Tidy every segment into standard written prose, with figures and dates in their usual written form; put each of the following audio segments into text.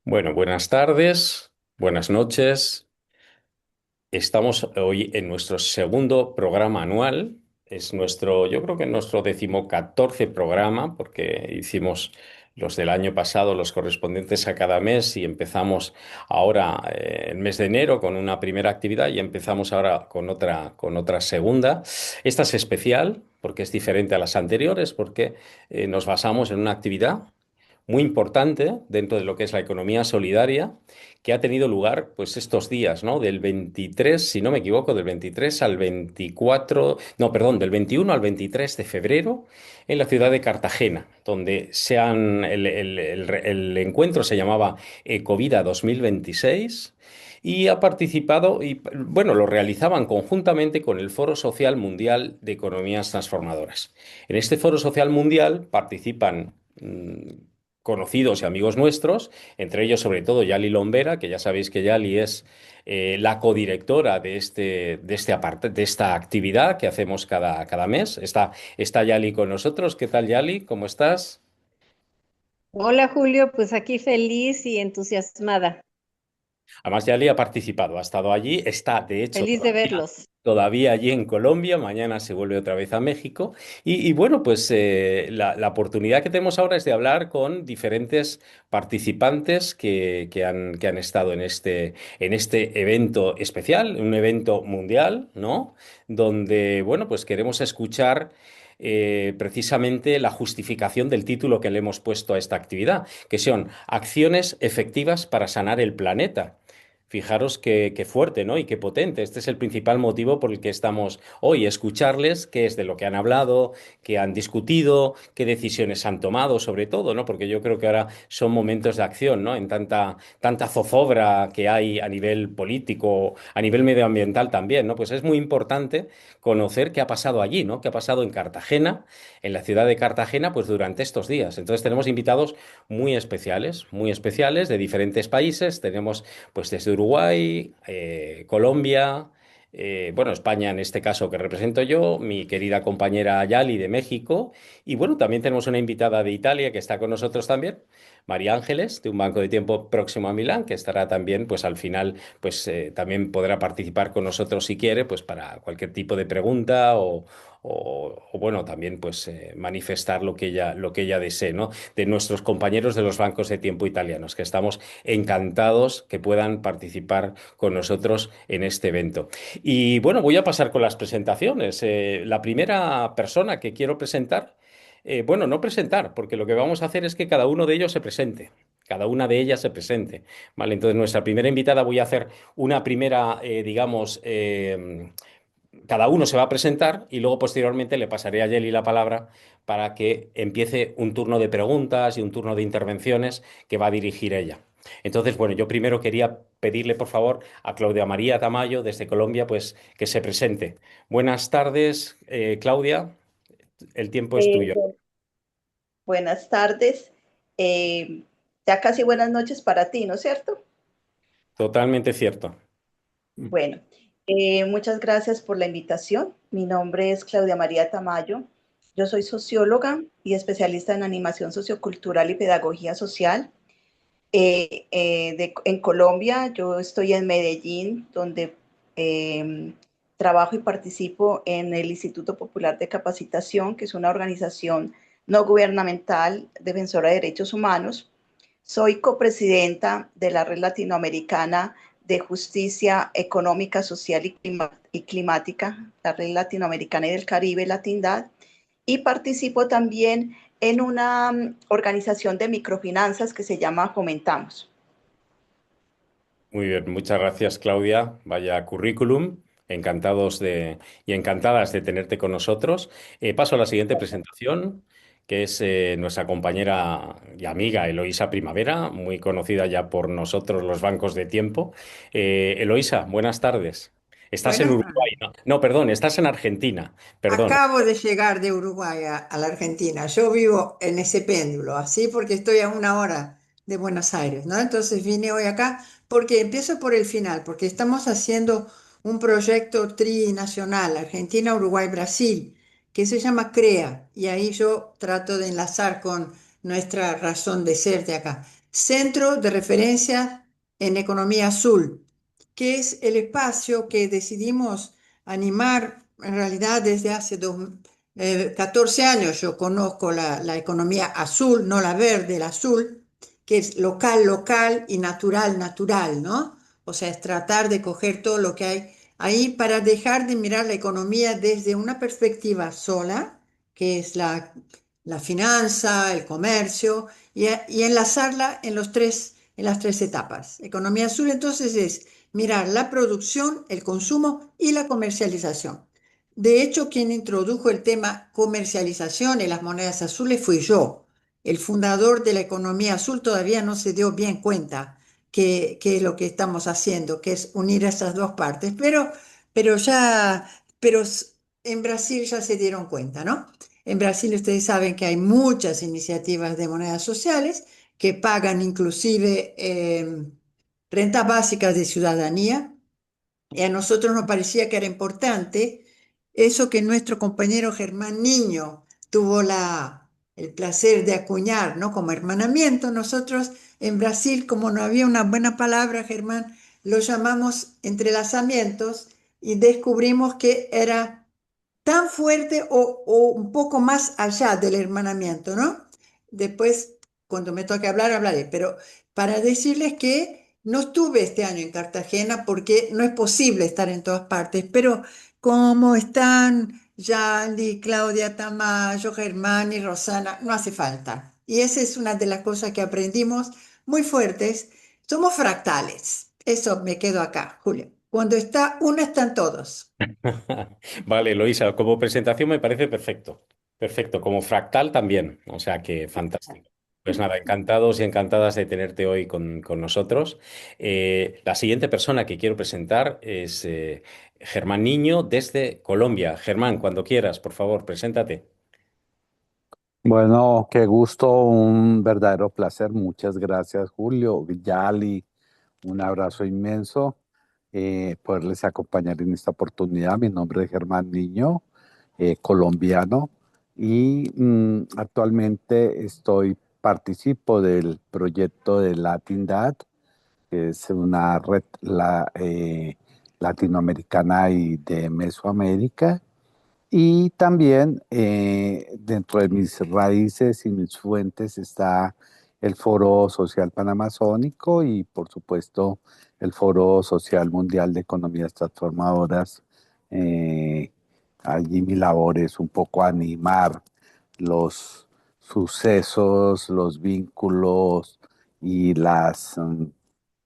Bueno, buenas tardes, buenas noches. Estamos hoy en nuestro segundo programa anual. Yo creo que nuestro 14º programa, porque hicimos los del año pasado, los correspondientes a cada mes, y empezamos ahora el mes de enero con una primera actividad y empezamos ahora con otra segunda. Esta es especial porque es diferente a las anteriores, porque nos basamos en una actividad muy importante dentro de lo que es la economía solidaria, que ha tenido lugar pues estos días, ¿no? Del 23, si no me equivoco, del 23 al 24, no, perdón, del 21 al 23 de febrero en la ciudad de Cartagena, donde el encuentro se llamaba Ecovida 2026. Y ha participado, y bueno, lo realizaban conjuntamente con el Foro Social Mundial de Economías Transformadoras. En este Foro Social Mundial participan conocidos y amigos nuestros, entre ellos sobre todo Yali Lombera, que ya sabéis que Yali es la codirectora de esta actividad que hacemos cada mes. Está Yali con nosotros. ¿Qué tal, Yali? ¿Cómo estás? Hola Julio, pues aquí feliz y entusiasmada, Además, Yali ha participado, ha estado allí, está de hecho feliz de verlos. todavía allí en Colombia, mañana se vuelve otra vez a México. Y bueno, pues la oportunidad que tenemos ahora es de hablar con diferentes participantes que han estado en este evento especial, un evento mundial, ¿no? Donde, bueno, pues queremos escuchar precisamente la justificación del título que le hemos puesto a esta actividad, que son acciones efectivas para sanar el planeta. Fijaros qué fuerte, ¿no? Y qué potente. Este es el principal motivo por el que estamos hoy, escucharles qué es de lo que han hablado, qué han discutido, qué decisiones han tomado, sobre todo, ¿no? Porque yo creo que ahora son momentos de acción, ¿no? En tanta zozobra que hay a nivel político, a nivel medioambiental también, ¿no? Pues es muy importante conocer qué ha pasado allí, ¿no? Qué ha pasado en Cartagena, en la ciudad de Cartagena, pues durante estos días. Entonces tenemos invitados muy especiales de diferentes países. Tenemos pues desde Uruguay, Colombia, bueno, España en este caso que represento yo, mi querida compañera Yali de México, y bueno, también tenemos una invitada de Italia que está con nosotros también, María Ángeles, de un banco de tiempo próximo a Milán, que estará también, pues al final, pues también podrá participar con nosotros si quiere, pues para cualquier tipo de pregunta o, bueno, también pues manifestar lo que ella desee, ¿no? De nuestros compañeros de los bancos de tiempo italianos, que estamos encantados que puedan participar con nosotros en este evento. Y bueno, voy a pasar con las presentaciones. La primera persona que quiero presentar, bueno, no presentar, porque lo que vamos a hacer es que cada uno de ellos se presente. Cada una de ellas se presente. ¿Vale? Entonces, nuestra primera invitada voy a hacer una primera, digamos, cada uno se va a presentar y luego posteriormente le pasaré a Yeli la palabra para que empiece un turno de preguntas y un turno de intervenciones que va a dirigir ella. Entonces, bueno, yo primero quería pedirle, por favor, a Claudia María Tamayo, desde Colombia, pues que se presente. Buenas tardes, Claudia, el tiempo es tuyo. Bu- Buenas tardes. Eh, ya casi buenas noches para ti, ¿no es cierto? Totalmente cierto. Bueno, muchas gracias por la invitación. Mi nombre es Claudia María Tamayo. Yo soy socióloga y especialista en animación sociocultural y pedagogía social. En Colombia, yo estoy en Medellín, donde trabajo y participo en el Instituto Popular de Capacitación, que es una organización no gubernamental defensora de derechos humanos. Soy copresidenta de la Red Latinoamericana de Justicia Económica, Social y Climática, la Red Latinoamericana y del Caribe, Latindad, y participo también en una organización de microfinanzas que se llama Fomentamos. Muy bien, muchas gracias, Claudia. Vaya currículum. Y encantadas de tenerte con nosotros. Paso a la siguiente presentación, que es nuestra compañera y amiga Eloísa Primavera, muy conocida ya por nosotros los bancos de tiempo. Eloísa, buenas tardes. Estás en Buenas Uruguay, tardes. ¿no? No, perdón, estás en Argentina. Perdón. Acabo de llegar de Uruguay a la Argentina. Yo vivo en ese péndulo, así porque estoy a una hora de Buenos Aires, ¿no? Entonces vine hoy acá porque empiezo por el final, porque estamos haciendo un proyecto trinacional, Argentina, Uruguay, Brasil, que se llama CREA, y ahí yo trato de enlazar con nuestra razón de ser de acá. Centro de Referencia en Economía Azul, que es el espacio que decidimos animar en realidad desde hace 14 años. Yo conozco la economía azul, no la verde, la azul, que es local, local y natural, natural, ¿no? O sea, es tratar de coger todo lo que hay ahí para dejar de mirar la economía desde una perspectiva sola, que es la finanza, el comercio, y enlazarla en las tres etapas. Economía azul entonces es mirar la producción, el consumo y la comercialización. De hecho, quien introdujo el tema comercialización en las monedas azules fui yo. El fundador de la economía azul todavía no se dio bien cuenta que es lo que estamos haciendo, que es unir esas dos partes, pero ya, pero en Brasil ya se dieron cuenta, ¿no? En Brasil ustedes saben que hay muchas iniciativas de monedas sociales que pagan inclusive rentas básicas de ciudadanía, y a nosotros nos parecía que era importante eso que nuestro compañero Germán Niño tuvo el placer de acuñar, ¿no? Como hermanamiento. Nosotros en Brasil, como no había una buena palabra, Germán, lo llamamos entrelazamientos y descubrimos que era tan fuerte o un poco más allá del hermanamiento, ¿no? Después, cuando me toque hablar, hablaré, pero para decirles que no estuve este año en Cartagena porque no es posible estar en todas partes, pero como están Yali, Claudia Tamayo, Germán y Rosana, no hace falta. Y esa es una de las cosas que aprendimos muy fuertes. Somos fractales. Eso me quedo acá, Julio. Cuando está uno, están todos. Vale, Eloisa, como presentación me parece perfecto. Perfecto, como fractal también. O sea que fantástico. Pues nada, encantados y encantadas de tenerte hoy con nosotros. La siguiente persona que quiero presentar es Germán Niño desde Colombia. Germán, cuando quieras, por favor, preséntate. Bueno, qué gusto, un verdadero placer. Muchas gracias, Julio, Yali, un abrazo inmenso poderles acompañar en esta oportunidad. Mi nombre es Germán Niño, colombiano, y actualmente participo del proyecto de LatinDad, que es una red latinoamericana y de Mesoamérica. Y también dentro de mis raíces y mis fuentes está el Foro Social Panamazónico y por supuesto el Foro Social Mundial de Economías Transformadoras. Eh, Allí mi labor es un poco animar los sucesos, los vínculos y las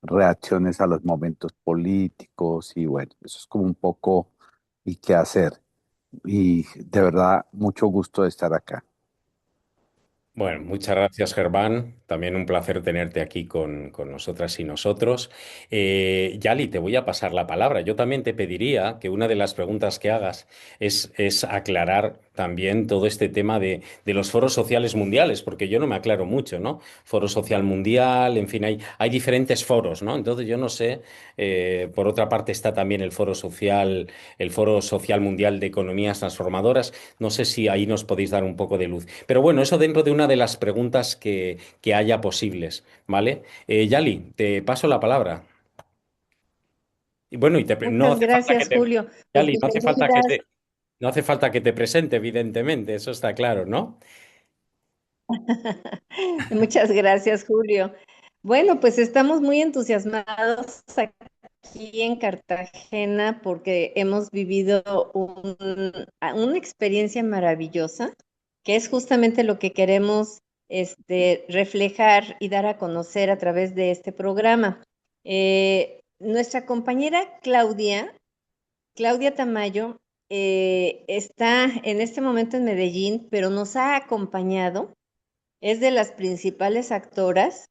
reacciones a los momentos políticos y bueno, eso es como un poco y qué hacer y de verdad mucho gusto de estar acá. Bueno, muchas gracias, Germán. También un placer tenerte aquí con nosotras y nosotros. Yali, te voy a pasar la palabra. Yo también te pediría que una de las preguntas que hagas es aclarar también todo este tema de los foros sociales mundiales, porque yo no me aclaro mucho, ¿no? Foro Social Mundial, en fin, hay diferentes foros, ¿no? Entonces yo no sé, por otra parte está también el Foro Social Mundial de Economías Transformadoras. No sé si ahí nos podéis dar un poco de luz. Pero bueno, eso dentro de una de las preguntas que haya posibles, ¿vale? Yali, te paso la palabra. Y bueno, no Muchas hace falta gracias, Julio. Pues Yali, no hace falta bienvenidas. no hace falta que te presente, evidentemente, eso está claro, ¿no? Muchas gracias, Julio. Bueno, pues estamos muy entusiasmados aquí en Cartagena porque hemos vivido una experiencia maravillosa, que es justamente lo que queremos reflejar y dar a conocer a través de este programa. Nuestra compañera Claudia Tamayo, está en este momento en Medellín, pero nos ha acompañado, es de las principales actoras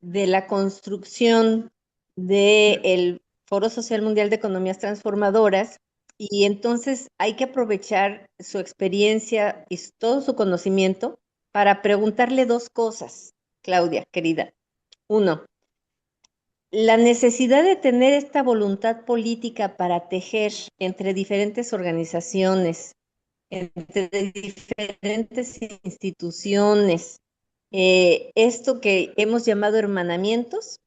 de la construcción del Foro Social Mundial de Economías Transformadoras, y entonces hay que aprovechar su experiencia y todo su conocimiento para preguntarle dos cosas, Claudia, querida. Uno, la necesidad de tener esta voluntad política para tejer entre diferentes organizaciones, entre diferentes instituciones, esto que hemos llamado hermanamientos,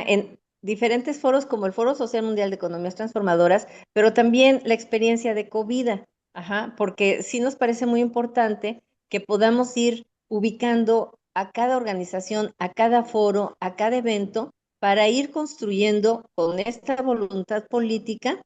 en diferentes foros como el Foro Social Mundial de Economías Transformadoras, pero también la experiencia de Covida, porque sí nos parece muy importante que podamos ir ubicando a cada organización, a cada foro, a cada evento, para ir construyendo con esta voluntad política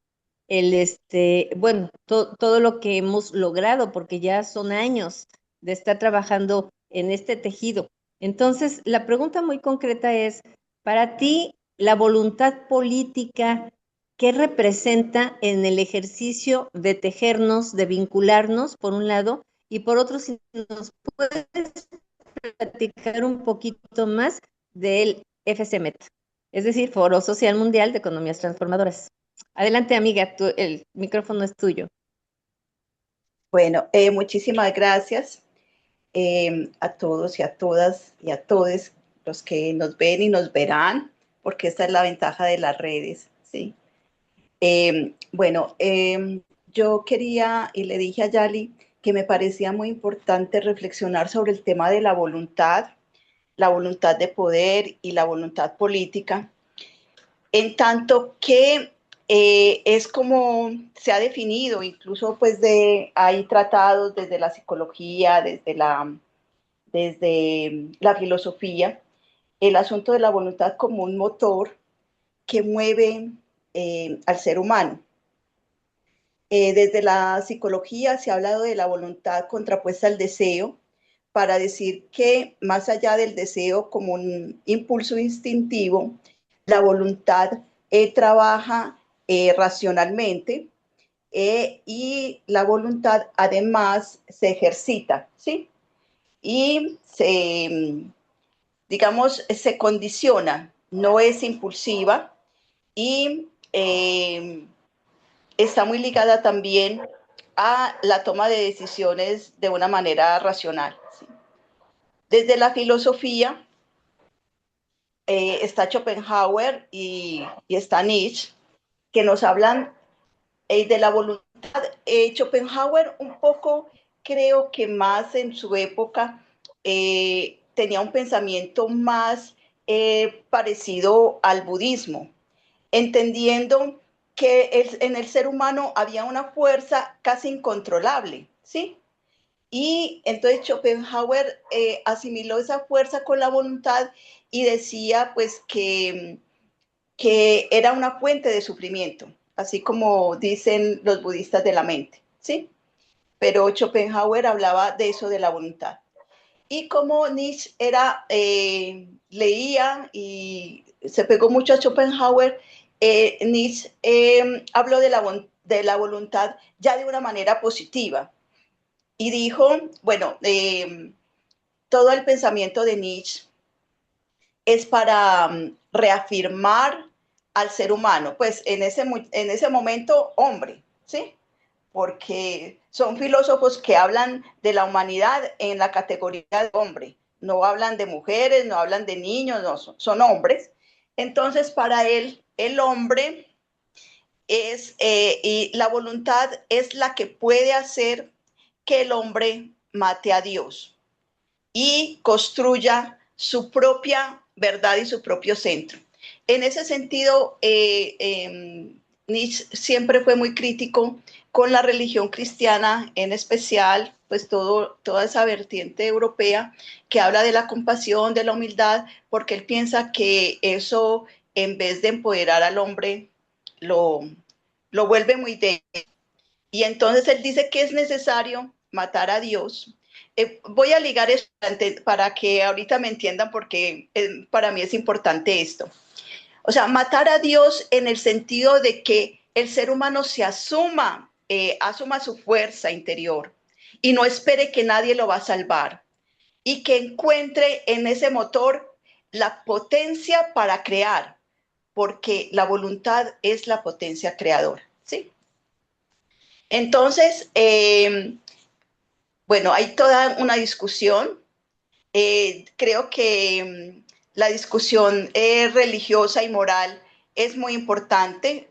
bueno, todo lo que hemos logrado, porque ya son años de estar trabajando en este tejido. Entonces, la pregunta muy concreta es, para ti, la voluntad política, ¿qué representa en el ejercicio de tejernos, de vincularnos, por un lado, y por otro, si nos puedes platicar un poquito más del FCMET, es decir, Foro Social Mundial de Economías Transformadoras? Adelante, amiga, el micrófono es tuyo. Bueno, muchísimas gracias a todos y a todas y a todos los que nos ven y nos verán, porque esta es la ventaja de las redes, ¿sí? Bueno, yo quería y le dije a Yali que me parecía muy importante reflexionar sobre el tema de la voluntad de poder y la voluntad política, en tanto que es como se ha definido, incluso pues hay tratados desde la psicología, desde la filosofía, el asunto de la voluntad como un motor que mueve al ser humano. Desde la psicología se ha hablado de la voluntad contrapuesta al deseo, para decir que más allá del deseo como un impulso instintivo, la voluntad trabaja racionalmente y la voluntad además se ejercita, ¿sí? Y digamos, se condiciona, no es impulsiva y está muy ligada también a la toma de decisiones de una manera racional. ¿Sí? Desde la filosofía está Schopenhauer y está Nietzsche, que nos hablan de la voluntad. Schopenhauer un poco, creo que más en su época, tenía un pensamiento más parecido al budismo, entendiendo que en el ser humano había una fuerza casi incontrolable, ¿sí? Y entonces Schopenhauer asimiló esa fuerza con la voluntad y decía pues que era una fuente de sufrimiento, así como dicen los budistas de la mente, ¿sí? Pero Schopenhauer hablaba de eso, de la voluntad. Y como Nietzsche leía y se pegó mucho a Schopenhauer, Nietzsche habló de la voluntad ya de una manera positiva y dijo, bueno, todo el pensamiento de Nietzsche es para reafirmar al ser humano, pues en ese momento hombre, ¿sí? Porque son filósofos que hablan de la humanidad en la categoría de hombre, no hablan de mujeres, no hablan de niños, no, son hombres. Entonces, para él, el hombre y la voluntad es la que puede hacer que el hombre mate a Dios y construya su propia verdad y su propio centro. En ese sentido, Nietzsche siempre fue muy crítico con la religión cristiana, en especial, pues toda esa vertiente europea que habla de la compasión, de la humildad, porque él piensa que eso, en vez de empoderar al hombre, lo vuelve muy débil. Y entonces él dice que es necesario matar a Dios. Voy a ligar esto para que ahorita me entiendan porque para mí es importante esto. O sea, matar a Dios en el sentido de que el ser humano se asuma su fuerza interior y no espere que nadie lo va a salvar y que encuentre en ese motor la potencia para crear, porque la voluntad es la potencia creadora, ¿sí? Entonces, bueno, hay toda una discusión. Creo que la discusión religiosa y moral es muy importante,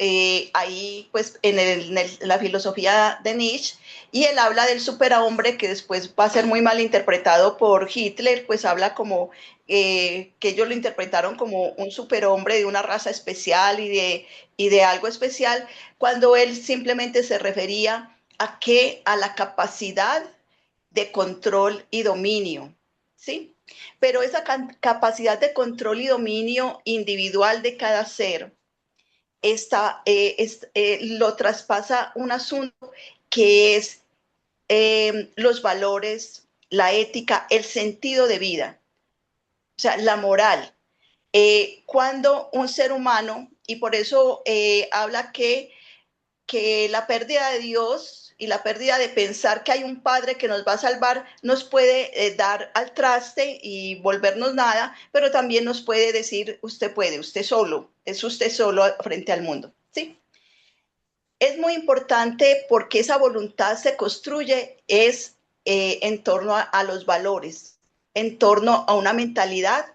ahí pues la filosofía de Nietzsche, y él habla del superhombre que después va a ser muy mal interpretado por Hitler, pues habla como que ellos lo interpretaron como un superhombre de una raza especial y de algo especial, cuando él simplemente se refería a la capacidad de control y dominio, ¿sí? Pero esa capacidad de control y dominio individual de cada ser lo traspasa un asunto que es los valores, la ética, el sentido de vida, o sea, la moral. Cuando un ser humano, y por eso habla que la pérdida de Dios y la pérdida de pensar que hay un Padre que nos va a salvar nos puede dar al traste y volvernos nada, pero también nos puede decir, usted puede, usted solo, es usted solo frente al mundo. ¿Sí? Es muy importante porque esa voluntad se construye en torno a los valores, en torno a una mentalidad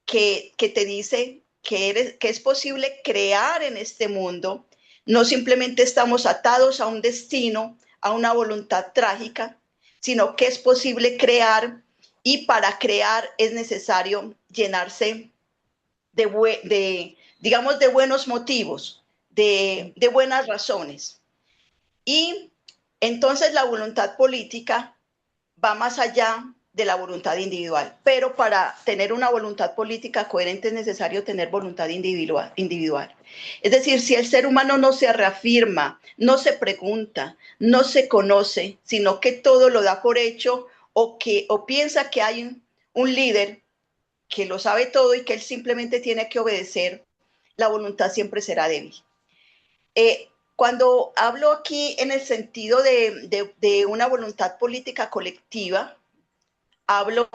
que te dice que es posible crear en este mundo. No simplemente estamos atados a un destino, a una voluntad trágica, sino que es posible crear, y para crear es necesario llenarse digamos, de buenos motivos, de buenas razones. Y entonces la voluntad política va más allá de la voluntad individual. Pero para tener una voluntad política coherente es necesario tener voluntad individual. Es decir, si el ser humano no se reafirma, no se pregunta, no se conoce, sino que todo lo da por hecho o piensa que hay un líder que lo sabe todo y que él simplemente tiene que obedecer, la voluntad siempre será débil. Cuando hablo aquí en el sentido de una voluntad política colectiva, hablo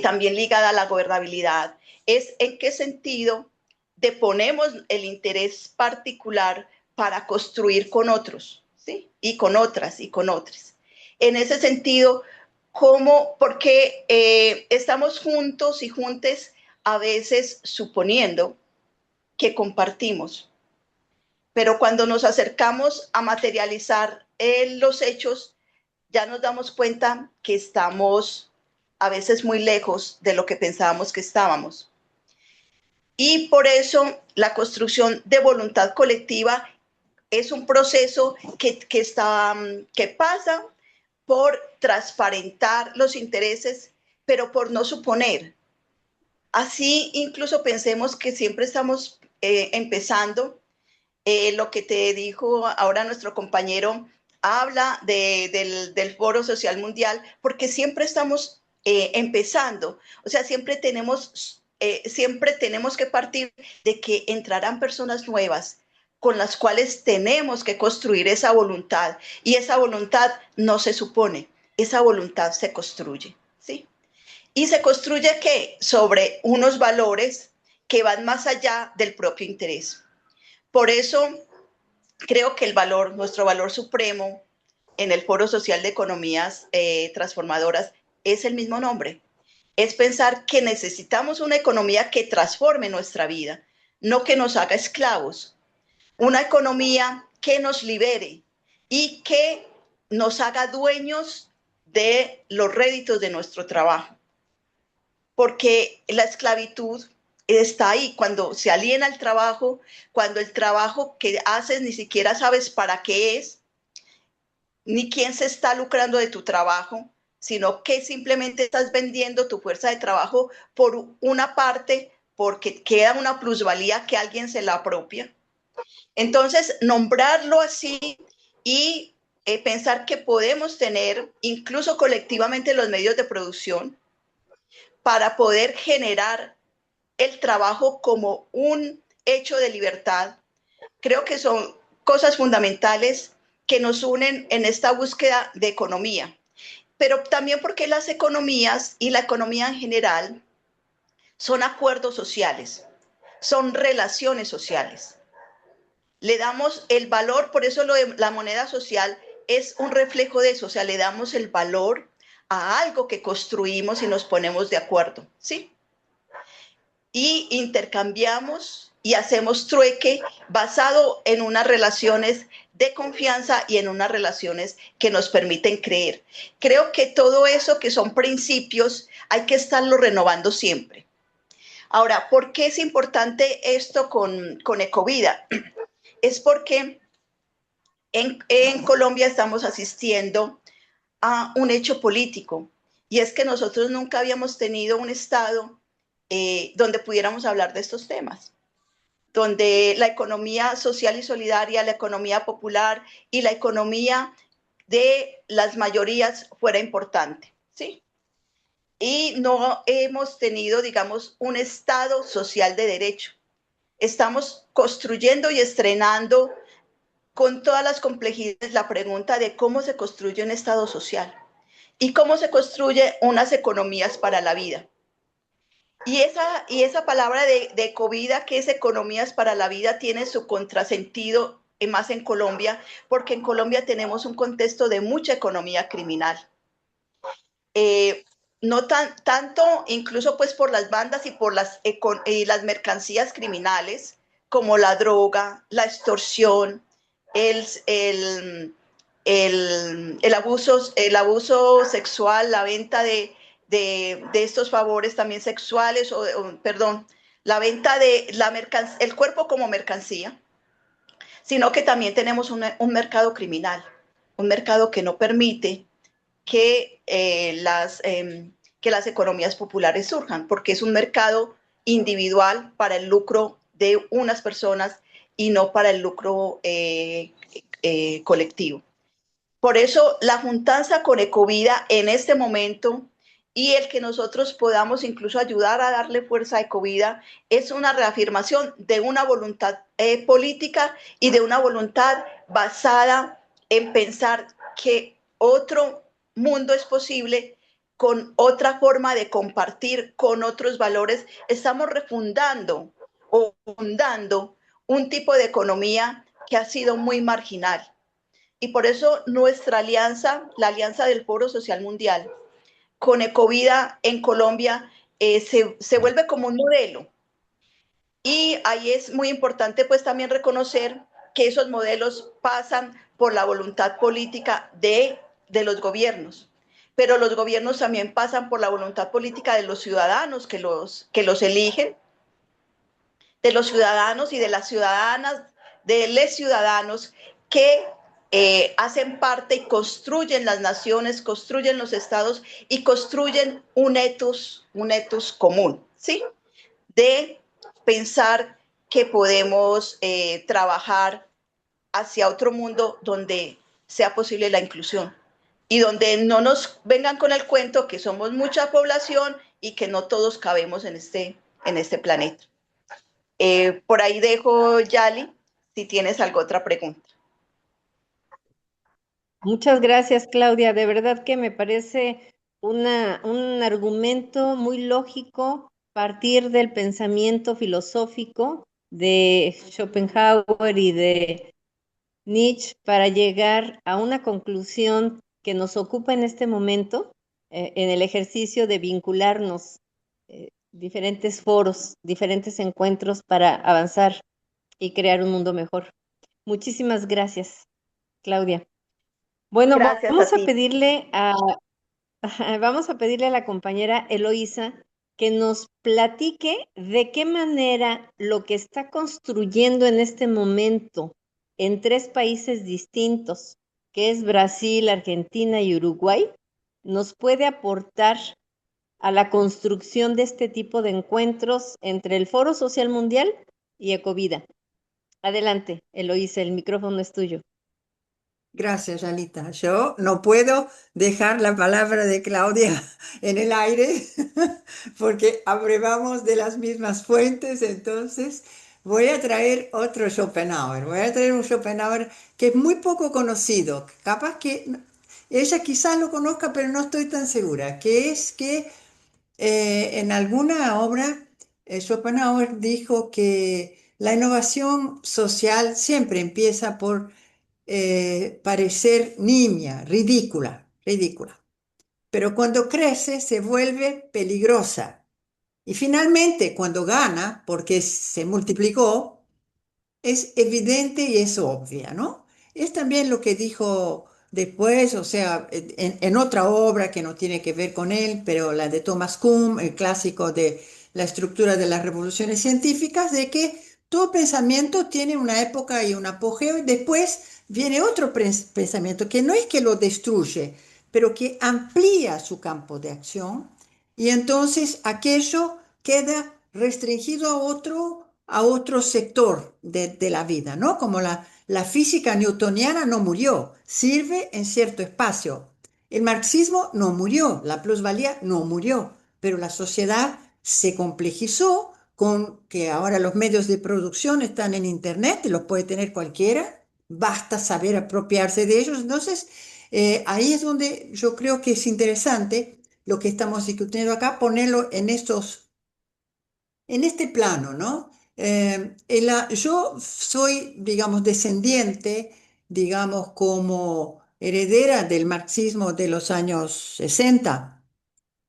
también ligada a la gobernabilidad. Es en qué sentido deponemos el interés particular para construir con otros, ¿sí? Y con otras y con otros. En ese sentido, porque estamos juntos y juntes a veces suponiendo que compartimos, pero cuando nos acercamos a materializar los hechos, ya nos damos cuenta que estamos a veces muy lejos de lo que pensábamos que estábamos. Y por eso la construcción de voluntad colectiva es un proceso que pasa por transparentar los intereses, pero por no suponer. Así incluso pensemos que siempre estamos empezando. Lo que te dijo ahora nuestro compañero habla del Foro Social Mundial, porque siempre estamos empezando. O sea, siempre tenemos que partir de que entrarán personas nuevas con las cuales tenemos que construir esa voluntad. Y esa voluntad no se supone, esa voluntad se construye, ¿sí? Y se construye ¿qué? Sobre unos valores que van más allá del propio interés. Por eso creo que nuestro valor supremo en el Foro Social de Economías Transformadoras es el mismo nombre. Es pensar que necesitamos una economía que transforme nuestra vida, no que nos haga esclavos. Una economía que nos libere y que nos haga dueños de los réditos de nuestro trabajo. Porque la esclavitud está ahí, cuando se aliena el trabajo, cuando el trabajo que haces ni siquiera sabes para qué es, ni quién se está lucrando de tu trabajo, sino que simplemente estás vendiendo tu fuerza de trabajo por una parte, porque queda una plusvalía que alguien se la apropia. Entonces, nombrarlo así y pensar que podemos tener, incluso colectivamente, los medios de producción para poder generar el trabajo como un hecho de libertad, creo que son cosas fundamentales que nos unen en esta búsqueda de economía. Pero también porque las economías y la economía en general son acuerdos sociales, son relaciones sociales. Le damos el valor, por eso la moneda social es un reflejo de eso, o sea, le damos el valor a algo que construimos y nos ponemos de acuerdo, ¿sí? y intercambiamos y hacemos trueque basado en unas relaciones de confianza y en unas relaciones que nos permiten creer. Creo que todo eso que son principios hay que estarlo renovando siempre. Ahora, ¿por qué es importante esto con Ecovida? Es porque en Colombia estamos asistiendo a un hecho político, y es que nosotros nunca habíamos tenido un Estado donde pudiéramos hablar de estos temas, donde la economía social y solidaria, la economía popular y la economía de las mayorías fuera importante, ¿sí? Y no hemos tenido, digamos, un Estado social de derecho. Estamos construyendo y estrenando con todas las complejidades la pregunta de cómo se construye un Estado social y cómo se construye unas economías para la vida. Y esa palabra de ecovida, que es economías para la vida, tiene su contrasentido más en Colombia, porque en Colombia tenemos un contexto de mucha economía criminal. Eh, no tanto incluso pues por las bandas y por las mercancías criminales, como la droga, la extorsión, el, el, el abuso sexual, la venta de estos favores también sexuales, perdón, la venta de el cuerpo como mercancía, sino que también tenemos un mercado criminal, un mercado que no permite que, que las economías populares surjan, porque es un mercado individual para el lucro de unas personas y no para el lucro colectivo. Por eso la juntanza con Ecovida en este momento y el que nosotros podamos incluso ayudar a darle fuerza a Ecovida es una reafirmación de una voluntad política y de una voluntad basada en pensar que otro mundo es posible con otra forma de compartir, con otros valores. Estamos refundando o fundando un tipo de economía que ha sido muy marginal. Y por eso nuestra alianza, la alianza del Foro Social Mundial, con Ecovida en Colombia, se vuelve como un modelo. Y ahí es muy importante pues también reconocer que esos modelos pasan por la voluntad política de los gobiernos, pero los gobiernos también pasan por la voluntad política de los ciudadanos que los eligen, de los ciudadanos y de las ciudadanas, de los ciudadanos que hacen parte y construyen las naciones, construyen los estados y construyen un etos común, ¿sí? De pensar que podemos trabajar hacia otro mundo donde sea posible la inclusión y donde no nos vengan con el cuento que somos mucha población y que no todos cabemos en este planeta. Por ahí dejo, Yali, si tienes alguna otra pregunta. Muchas gracias, Claudia. De verdad que me parece un argumento muy lógico partir del pensamiento filosófico de Schopenhauer y de Nietzsche para llegar a una conclusión que nos ocupa en este momento, en el ejercicio de vincularnos, diferentes foros, diferentes encuentros para avanzar y crear un mundo mejor. Muchísimas gracias, Claudia. Bueno, Gracias a ti. vamos a pedirle a la compañera Eloísa que nos platique de qué manera lo que está construyendo en este momento en tres países distintos, que es Brasil, Argentina y Uruguay, nos puede aportar a la construcción de este tipo de encuentros entre el Foro Social Mundial y Ecovida. Adelante, Eloísa, el micrófono es tuyo. Gracias, Anita. Yo no puedo dejar la palabra de Claudia en el aire porque abrevamos de las mismas fuentes, entonces voy a traer otro Schopenhauer. Voy a traer un Schopenhauer que es muy poco conocido. Capaz que ella quizás lo conozca, pero no estoy tan segura. Que es que en alguna obra Schopenhauer dijo que la innovación social siempre empieza por parecer niña, ridícula, ridícula. Pero cuando crece se vuelve peligrosa. Y finalmente, cuando gana, porque se multiplicó, es evidente y es obvia, ¿no? Es también lo que dijo después, o sea, en otra obra que no tiene que ver con él, pero la de Thomas Kuhn, el clásico de la estructura de las revoluciones científicas, de que todo pensamiento tiene una época y un apogeo y después viene otro pensamiento que no es que lo destruye, pero que amplía su campo de acción y entonces aquello queda restringido a otro sector de la vida, ¿no? Como la física newtoniana no murió, sirve en cierto espacio. El marxismo no murió, la plusvalía no murió, pero la sociedad se complejizó con que ahora los medios de producción están en Internet y los puede tener cualquiera, basta saber apropiarse de ellos. Entonces, ahí es donde yo creo que es interesante lo que estamos discutiendo acá, ponerlo en este plano, ¿no? Yo soy, digamos, descendiente, digamos, como heredera del marxismo de los años 60,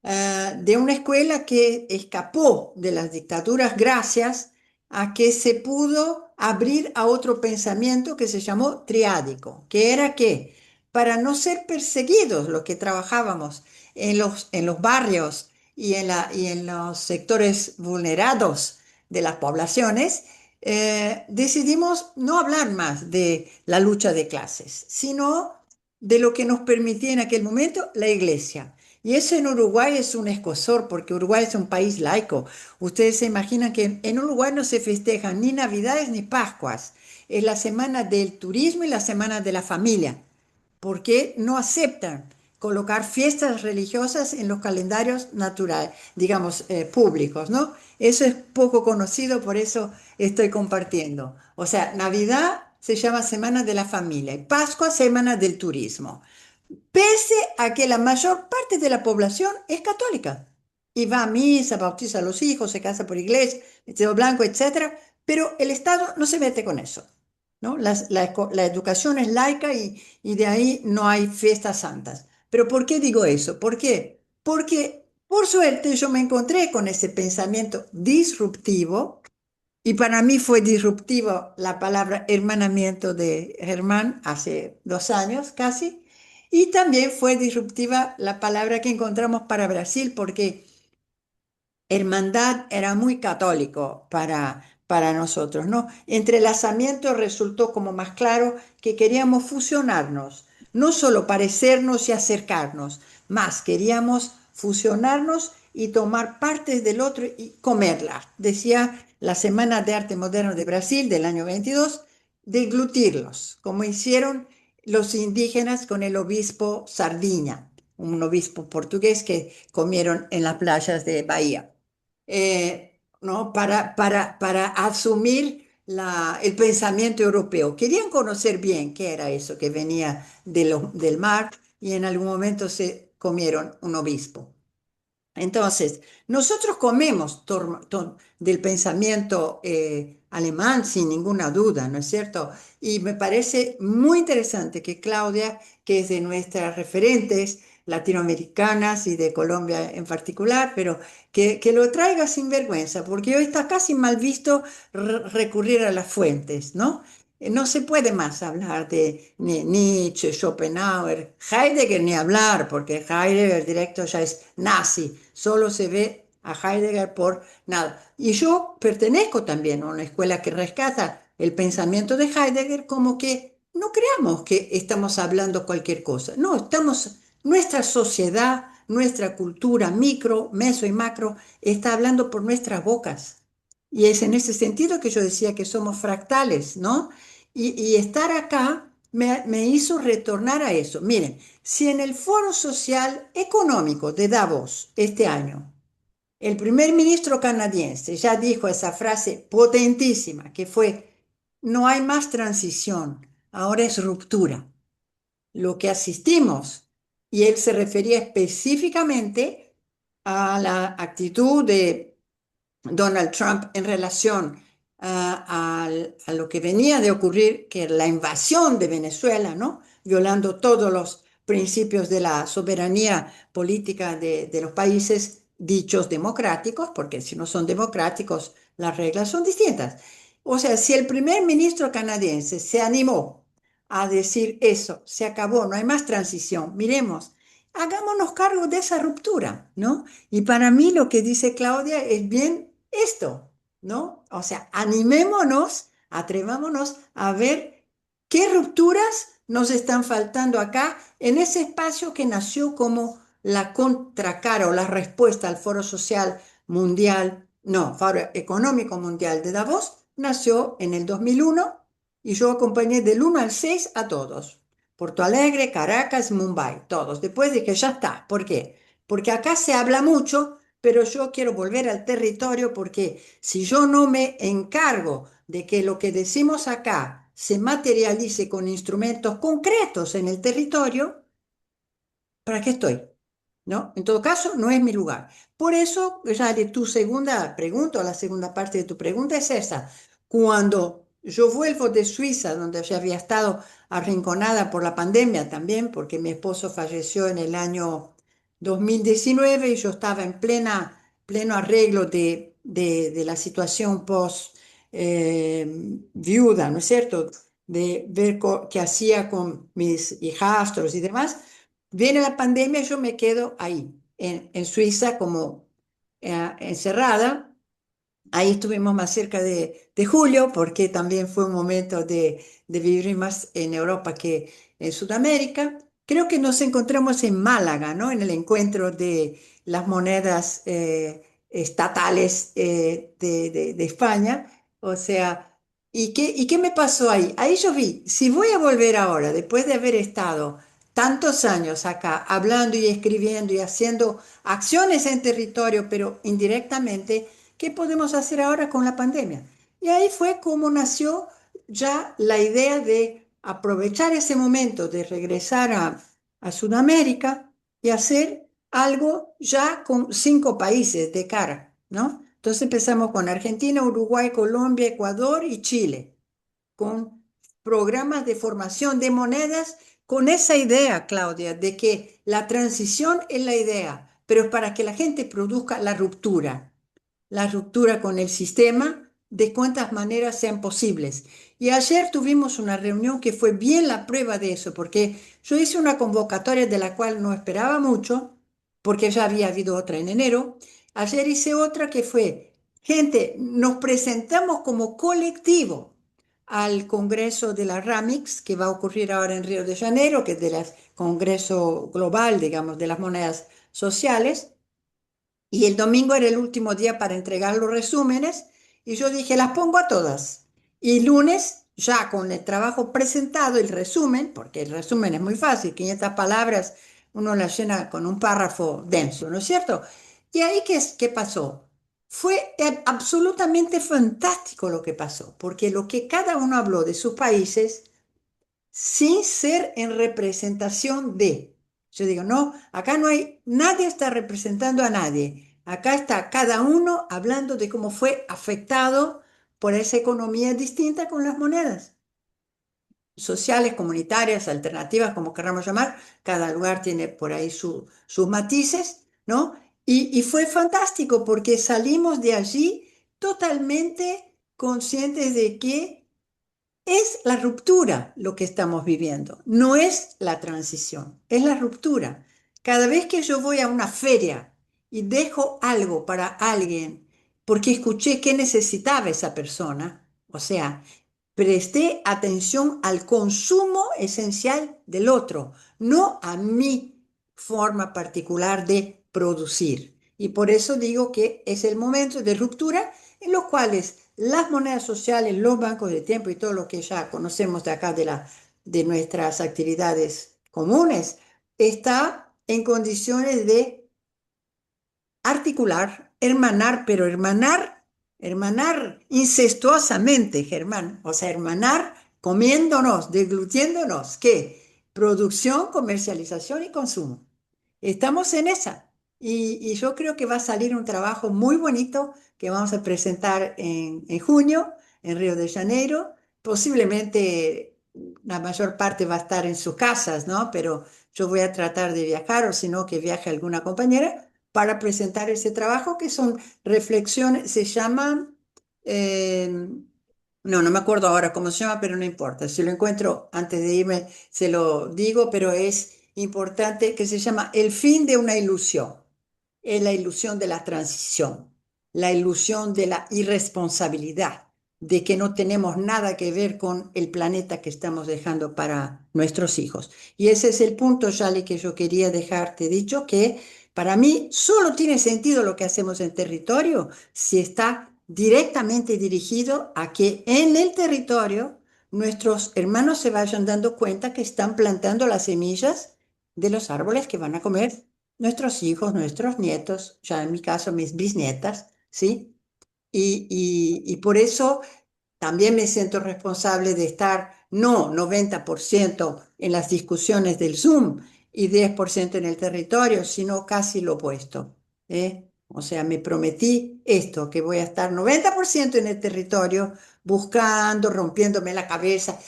de una escuela que escapó de las dictaduras gracias a que se pudo abrir a otro pensamiento que se llamó triádico, que era que para no ser perseguidos los que trabajábamos en los barrios y en los sectores vulnerados de las poblaciones, decidimos no hablar más de la lucha de clases, sino de lo que nos permitía en aquel momento la iglesia. Y eso en Uruguay es un escozor, porque Uruguay es un país laico. Ustedes se imaginan que en Uruguay no se festejan ni Navidades ni Pascuas. Es la semana del turismo y la semana de la familia, porque no aceptan colocar fiestas religiosas en los calendarios naturales, digamos, públicos, ¿no? Eso es poco conocido, por eso estoy compartiendo. O sea, Navidad se llama Semana de la Familia y Pascua Semana del Turismo, pese a que la mayor parte de la población es católica y va a misa, bautiza a los hijos, se casa por iglesia, vestido blanco, etcétera, pero el Estado no se mete con eso, ¿no? La educación es laica y de ahí no hay fiestas santas. Pero ¿por qué digo eso? ¿Por qué? Porque por suerte yo me encontré con ese pensamiento disruptivo y para mí fue disruptivo la palabra hermanamiento de Germán hace 2 años casi. Y también fue disruptiva la palabra que encontramos para Brasil, porque hermandad era muy católico para nosotros, ¿no? Entrelazamiento resultó como más claro que queríamos fusionarnos, no solo parecernos y acercarnos, más queríamos fusionarnos y tomar partes del otro y comerlas. Decía la Semana de Arte Moderno de Brasil del año 22, deglutirlos, como hicieron los indígenas con el obispo Sardiña, un obispo portugués que comieron en las playas de Bahía, ¿no? Para asumir el pensamiento europeo. Querían conocer bien qué era eso que venía del mar y en algún momento se comieron un obispo. Entonces, nosotros comemos del pensamiento alemán sin ninguna duda, ¿no es cierto? Y me parece muy interesante que Claudia, que es de nuestras referentes latinoamericanas y de Colombia en particular, pero que lo traiga sin vergüenza, porque hoy está casi mal visto recurrir a las fuentes, ¿no? No se puede más hablar de Nietzsche, Schopenhauer, Heidegger ni hablar, porque Heidegger directo ya es nazi, solo se ve a Heidegger por nada. Y yo pertenezco también a una escuela que rescata el pensamiento de Heidegger como que no creamos que estamos hablando cualquier cosa, no, nuestra sociedad, nuestra cultura micro, meso y macro está hablando por nuestras bocas. Y es en ese sentido que yo decía que somos fractales, ¿no? Y estar acá me hizo retornar a eso. Miren, si en el Foro Social Económico de Davos este año el primer ministro canadiense ya dijo esa frase potentísima que fue, no hay más transición, ahora es ruptura. Lo que asistimos, y él se refería específicamente a la actitud de Donald Trump en relación a lo que venía de ocurrir, que era la invasión de Venezuela, ¿no? Violando todos los principios de la soberanía política de los países, dichos democráticos, porque si no son democráticos, las reglas son distintas. O sea, si el primer ministro canadiense se animó a decir eso, se acabó, no hay más transición, miremos, hagámonos cargo de esa ruptura, ¿no? Y para mí lo que dice Claudia es bien esto, ¿no? O sea, animémonos, atrevámonos a ver qué rupturas nos están faltando acá en ese espacio que nació como la contracara o la respuesta al Foro Social Mundial, no, Foro Económico Mundial de Davos, nació en el 2001 y yo acompañé del 1 al 6 a todos. Porto Alegre, Caracas, Mumbai, todos. Después dije, ya está. ¿Por qué? Porque acá se habla mucho, pero yo quiero volver al territorio porque si yo no me encargo de que lo que decimos acá se materialice con instrumentos concretos en el territorio, ¿para qué estoy? ¿No? En todo caso, no es mi lugar. Por eso, ya de tu segunda pregunta, o la segunda parte de tu pregunta es esa. Cuando yo vuelvo de Suiza, donde ya había estado arrinconada por la pandemia también, porque mi esposo falleció en el año 2019 y yo estaba en pleno arreglo de la situación post viuda, ¿no es cierto? De ver qué hacía con mis hijastros y demás. Viene la pandemia y yo me quedo ahí, en Suiza, como encerrada. Ahí estuvimos más cerca de julio, porque también fue un momento de vivir más en Europa que en Sudamérica. Creo que nos encontramos en Málaga, ¿no? En el encuentro de las monedas estatales de España. O sea, ¿y qué me pasó ahí? Ahí yo vi, si voy a volver ahora, después de haber estado tantos años acá, hablando y escribiendo y haciendo acciones en territorio, pero indirectamente, ¿qué podemos hacer ahora con la pandemia? Y ahí fue como nació ya la idea de aprovechar ese momento de regresar a Sudamérica y hacer algo ya con 5 países de cara, ¿no? Entonces empezamos con Argentina, Uruguay, Colombia, Ecuador y Chile, con programas de formación de monedas, con esa idea, Claudia, de que la transición es la idea, pero es para que la gente produzca la ruptura con el sistema, de cuántas maneras sean posibles. Y ayer tuvimos una reunión que fue bien la prueba de eso, porque yo hice una convocatoria de la cual no esperaba mucho, porque ya había habido otra en enero. Ayer hice otra que fue, gente, nos presentamos como colectivo al Congreso de la RAMIX, que va a ocurrir ahora en Río de Janeiro, que es del Congreso Global, digamos, de las monedas sociales. Y el domingo era el último día para entregar los resúmenes y yo dije, las pongo a todas. Y lunes, ya con el trabajo presentado, el resumen, porque el resumen es muy fácil, 500 palabras, uno las llena con un párrafo denso, ¿no es cierto? Y ahí, ¿qué pasó? Fue absolutamente fantástico lo que pasó, porque lo que cada uno habló de sus países sin ser en representación de. Yo digo, no, acá no hay, nadie está representando a nadie. Acá está cada uno hablando de cómo fue afectado por esa economía distinta con las monedas sociales, comunitarias, alternativas, como queramos llamar. Cada lugar tiene por ahí sus matices, ¿no? Y fue fantástico porque salimos de allí totalmente conscientes de que es la ruptura lo que estamos viviendo, no es la transición, es la ruptura. Cada vez que yo voy a una feria y dejo algo para alguien porque escuché que necesitaba esa persona, o sea, presté atención al consumo esencial del otro, no a mi forma particular de producir. Y por eso digo que es el momento de ruptura en los cuales las monedas sociales, los bancos de tiempo y todo lo que ya conocemos de acá de nuestras actividades comunes, está en condiciones de articular, hermanar, pero hermanar incestuosamente, Germán, o sea, hermanar comiéndonos, deglutiéndonos, ¿qué? Producción, comercialización y consumo. Estamos en esa. Y yo creo que va a salir un trabajo muy bonito que vamos a presentar en junio en Río de Janeiro. Posiblemente la mayor parte va a estar en sus casas, ¿no? Pero yo voy a tratar de viajar, o si no, que viaje alguna compañera, para presentar ese trabajo, que son reflexiones, se llama, no me acuerdo ahora cómo se llama, pero no importa. Si lo encuentro antes de irme, se lo digo, pero es importante, que se llama El fin de una ilusión. Es la ilusión de la transición, la ilusión de la irresponsabilidad, de que no tenemos nada que ver con el planeta que estamos dejando para nuestros hijos. Y ese es el punto, Yali, que yo quería dejarte dicho, que para mí solo tiene sentido lo que hacemos en territorio si está directamente dirigido a que en el territorio nuestros hermanos se vayan dando cuenta que están plantando las semillas de los árboles que van a comer nuestros hijos, nuestros nietos, ya en mi caso mis bisnietas, ¿sí? Y por eso también me siento responsable de estar no 90% en las discusiones del Zoom y 10% en el territorio, sino casi lo opuesto, ¿eh? O sea, me prometí esto, que voy a estar 90% en el territorio, buscando, rompiéndome la cabeza,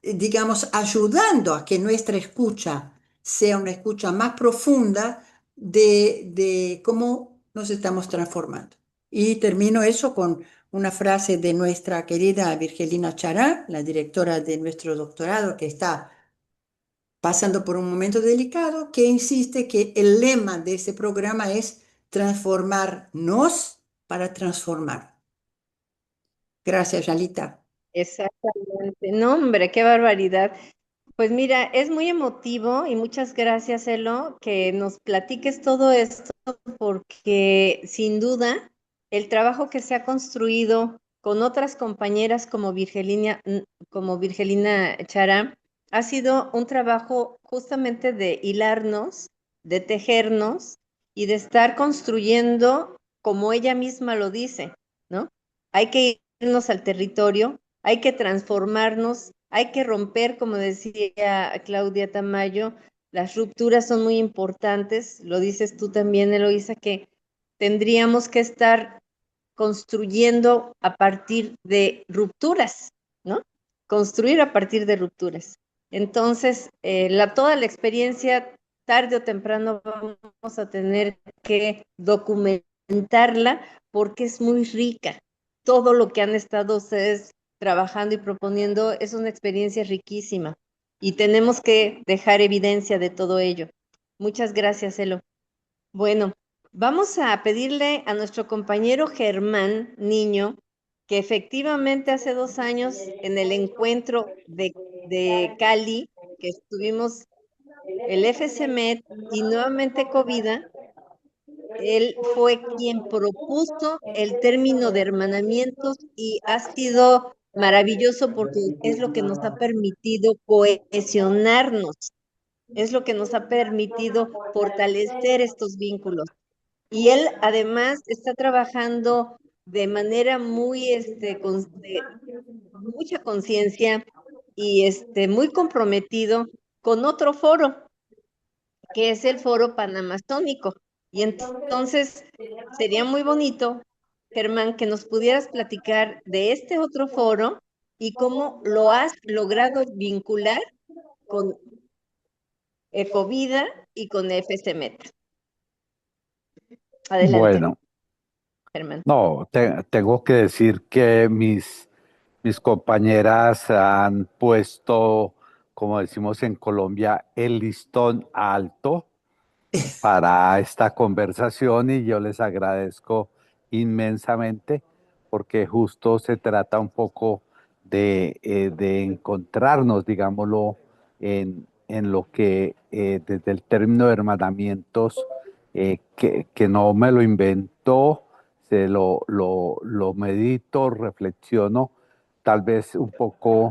digamos, ayudando a que nuestra escucha sea una escucha más profunda de cómo nos estamos transformando. Y termino eso con una frase de nuestra querida Virgelina Chará, la directora de nuestro doctorado, que está pasando por un momento delicado, que insiste que el lema de ese programa es transformarnos para transformar. Gracias, Yalita. Exactamente. No, hombre, qué barbaridad. Pues mira, es muy emotivo y muchas gracias, Elo, que nos platiques todo esto, porque sin duda el trabajo que se ha construido con otras compañeras como Virgelina Chará ha sido un trabajo justamente de hilarnos, de tejernos y de estar construyendo como ella misma lo dice, ¿no? Hay que irnos al territorio, hay que transformarnos, hay que romper, como decía Claudia Tamayo, las rupturas son muy importantes, lo dices tú también, Eloísa, que tendríamos que estar construyendo a partir de rupturas, ¿no? Construir a partir de rupturas. Entonces, toda la experiencia, tarde o temprano vamos a tener que documentarla porque es muy rica. Todo lo que han estado ustedes trabajando y proponiendo es una experiencia riquísima y tenemos que dejar evidencia de todo ello. Muchas gracias, Elo. Bueno, vamos a pedirle a nuestro compañero Germán Niño, que efectivamente hace 2 años en el encuentro de Cali, que estuvimos el FCMED y nuevamente Covida, él fue quien propuso el término de hermanamientos y ha sido maravilloso porque es lo que nos ha permitido cohesionarnos, es lo que nos ha permitido fortalecer estos vínculos. Y él además está trabajando de manera muy, de mucha conciencia y muy comprometido con otro foro, que es el Foro Panamazónico. Y entonces sería muy bonito, Germán, que nos pudieras platicar de este otro foro y cómo lo has logrado vincular con Ecovida y con FCMET. Adelante, Bueno, Germán. no, tengo que decir que mis compañeras han puesto, como decimos en Colombia, el listón alto para esta conversación y yo les agradezco inmensamente porque justo se trata un poco de encontrarnos, digámoslo, en lo que desde el término de hermanamientos, que no me lo inventó, lo medito, reflexiono, tal vez un poco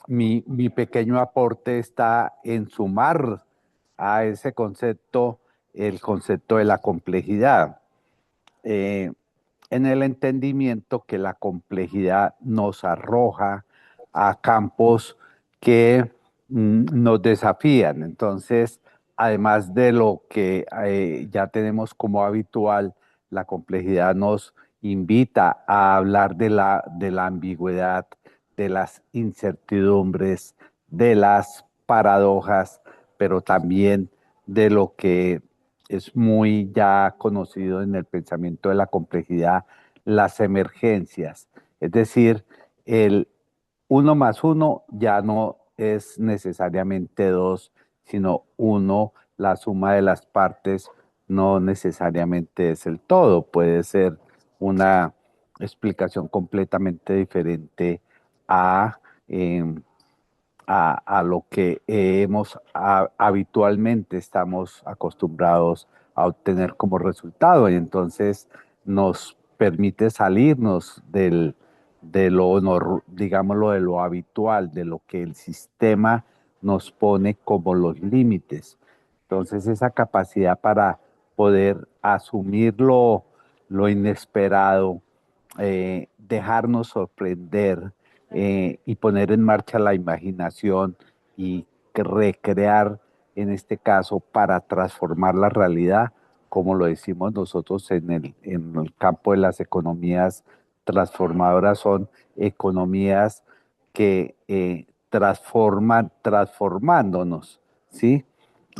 mi pequeño aporte está en sumar a ese concepto el concepto de la complejidad, eh, en el entendimiento que la complejidad nos arroja a campos que nos desafían. Entonces, además de lo que ya tenemos como habitual, la complejidad nos invita a hablar de la ambigüedad, de las incertidumbres, de las paradojas, pero también de lo que es muy ya conocido en el pensamiento de la complejidad, las emergencias. Es decir, el uno más uno ya no es necesariamente dos, sino uno, la suma de las partes no necesariamente es el todo, puede ser una explicación completamente diferente a, em, a lo que habitualmente estamos acostumbrados a obtener como resultado. Y entonces nos permite salirnos de lo, digámoslo, de lo habitual, de lo que el sistema nos pone como los límites. Entonces esa capacidad para poder asumir lo inesperado, dejarnos sorprender, y poner en marcha la imaginación y recrear, en este caso, para transformar la realidad, como lo decimos nosotros en el campo de las economías transformadoras, son economías que transforman transformándonos, ¿sí?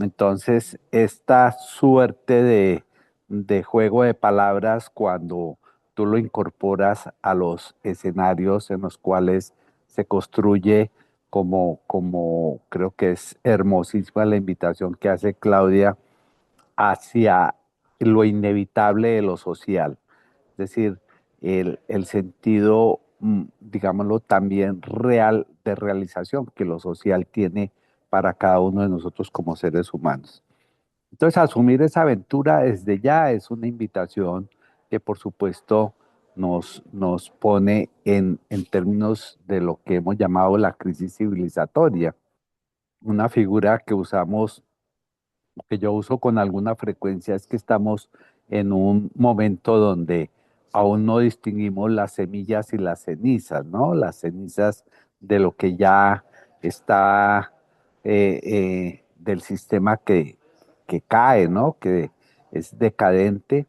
Entonces, esta suerte de juego de palabras, cuando tú lo incorporas a los escenarios en los cuales se construye, como creo que es hermosísima la invitación que hace Claudia, hacia lo inevitable de lo social. Es decir, el sentido, digámoslo, también real de realización que lo social tiene para cada uno de nosotros como seres humanos. Entonces, asumir esa aventura desde ya es una invitación que, por supuesto, nos pone en términos de lo que hemos llamado la crisis civilizatoria, una figura que usamos, que yo uso con alguna frecuencia, es que estamos en un momento donde aún no distinguimos las semillas y las cenizas, ¿no? Las cenizas de lo que ya está, del sistema que cae, ¿no? Que es decadente,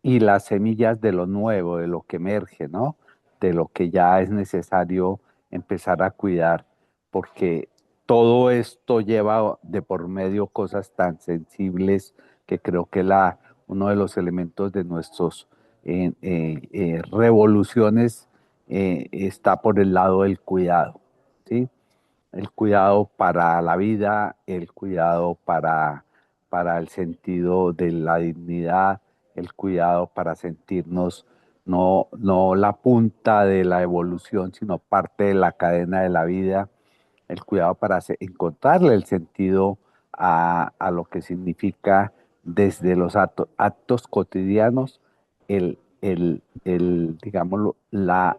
y las semillas de lo nuevo, de lo que emerge, ¿no? De lo que ya es necesario empezar a cuidar, porque todo esto lleva de por medio cosas tan sensibles que creo que uno de los elementos de nuestras revoluciones está por el lado del cuidado, ¿sí? El cuidado para la vida, el cuidado para el sentido de la dignidad, el cuidado para sentirnos no la punta de la evolución, sino parte de la cadena de la vida, el cuidado para encontrarle el sentido a lo que significa desde los actos cotidianos, digámoslo, la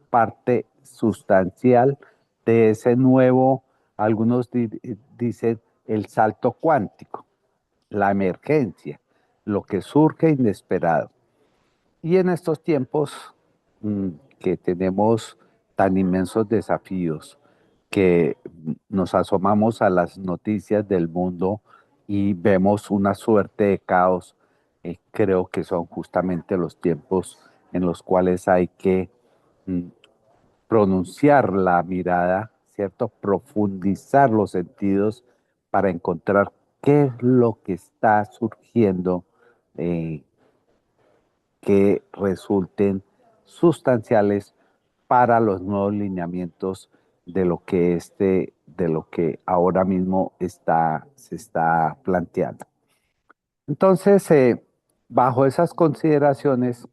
parte sustancial de ese nuevo, algunos dicen el salto cuántico, la emergencia, lo que surge inesperado. Y en estos tiempos, que tenemos tan inmensos desafíos, que nos asomamos a las noticias del mundo y vemos una suerte de caos, creo que son justamente los tiempos en los cuales hay que mm, pronunciar la mirada, ¿cierto? Profundizar los sentidos para encontrar qué es lo que está surgiendo, eh, que resulten sustanciales para los nuevos lineamientos de lo que ahora mismo se está planteando. Entonces, bajo esas consideraciones,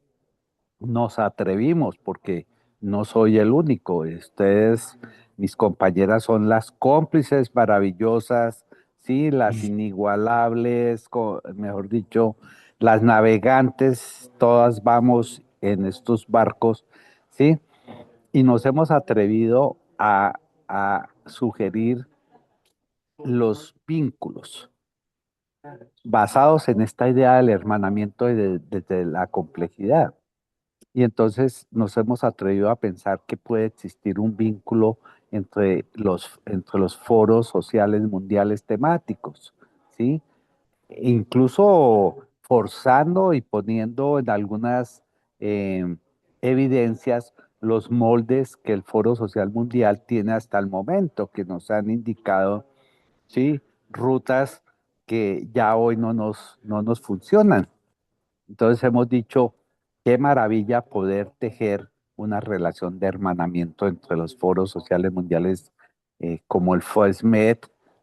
nos atrevimos, porque no soy el único. Ustedes, mis compañeras, son las cómplices maravillosas, sí, las inigualables, mejor dicho, las navegantes, todas vamos en estos barcos, sí, y nos hemos atrevido a sugerir los vínculos basados en esta idea del hermanamiento y de la complejidad. Y entonces nos hemos atrevido a pensar que puede existir un vínculo entre los foros sociales mundiales temáticos, ¿sí? Incluso forzando y poniendo en algunas evidencias los moldes que el Foro Social Mundial tiene hasta el momento, que nos han indicado, ¿sí? Rutas que ya hoy no nos funcionan. Entonces hemos dicho, qué maravilla poder tejer una relación de hermanamiento entre los foros sociales mundiales como el FOSMED,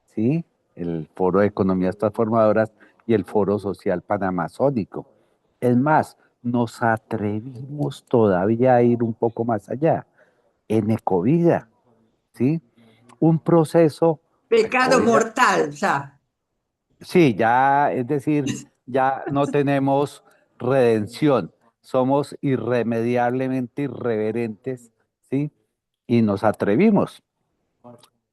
¿sí? El Foro de Economías Transformadoras y el Foro Social Panamazónico. Es más, nos atrevimos todavía a ir un poco más allá, en Ecovida, ¿sí? Un proceso, Pecado Ecovida, mortal, ya. sí, ya, es decir, ya no tenemos redención, somos irremediablemente irreverentes, ¿sí? Y nos atrevimos.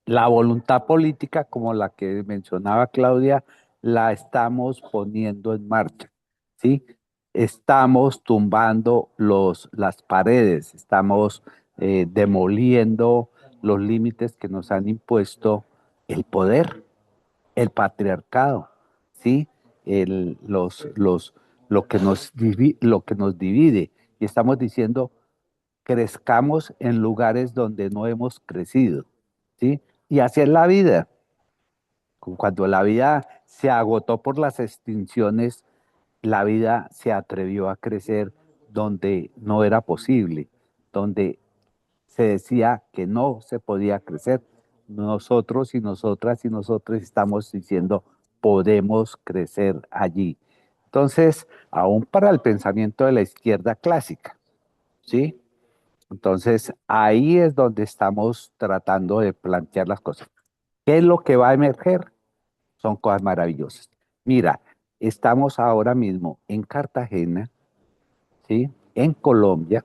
La voluntad política, como la que mencionaba Claudia, la estamos poniendo en marcha, ¿sí? Estamos tumbando las paredes, estamos demoliendo los límites que nos han impuesto el poder, el patriarcado, ¿sí? Lo que nos divide. Y estamos diciendo, crezcamos en lugares donde no hemos crecido, ¿sí? Y así es la vida. Cuando la vida se agotó por las extinciones, la vida se atrevió a crecer donde no era posible, donde se decía que no se podía crecer. Nosotros y nosotras y nosotros estamos diciendo, podemos crecer allí. Entonces, aún para el pensamiento de la izquierda clásica, ¿sí? Entonces, ahí es donde estamos tratando de plantear las cosas. ¿Qué es lo que va a emerger? Son cosas maravillosas. Mira, estamos ahora mismo en Cartagena, ¿sí? En Colombia,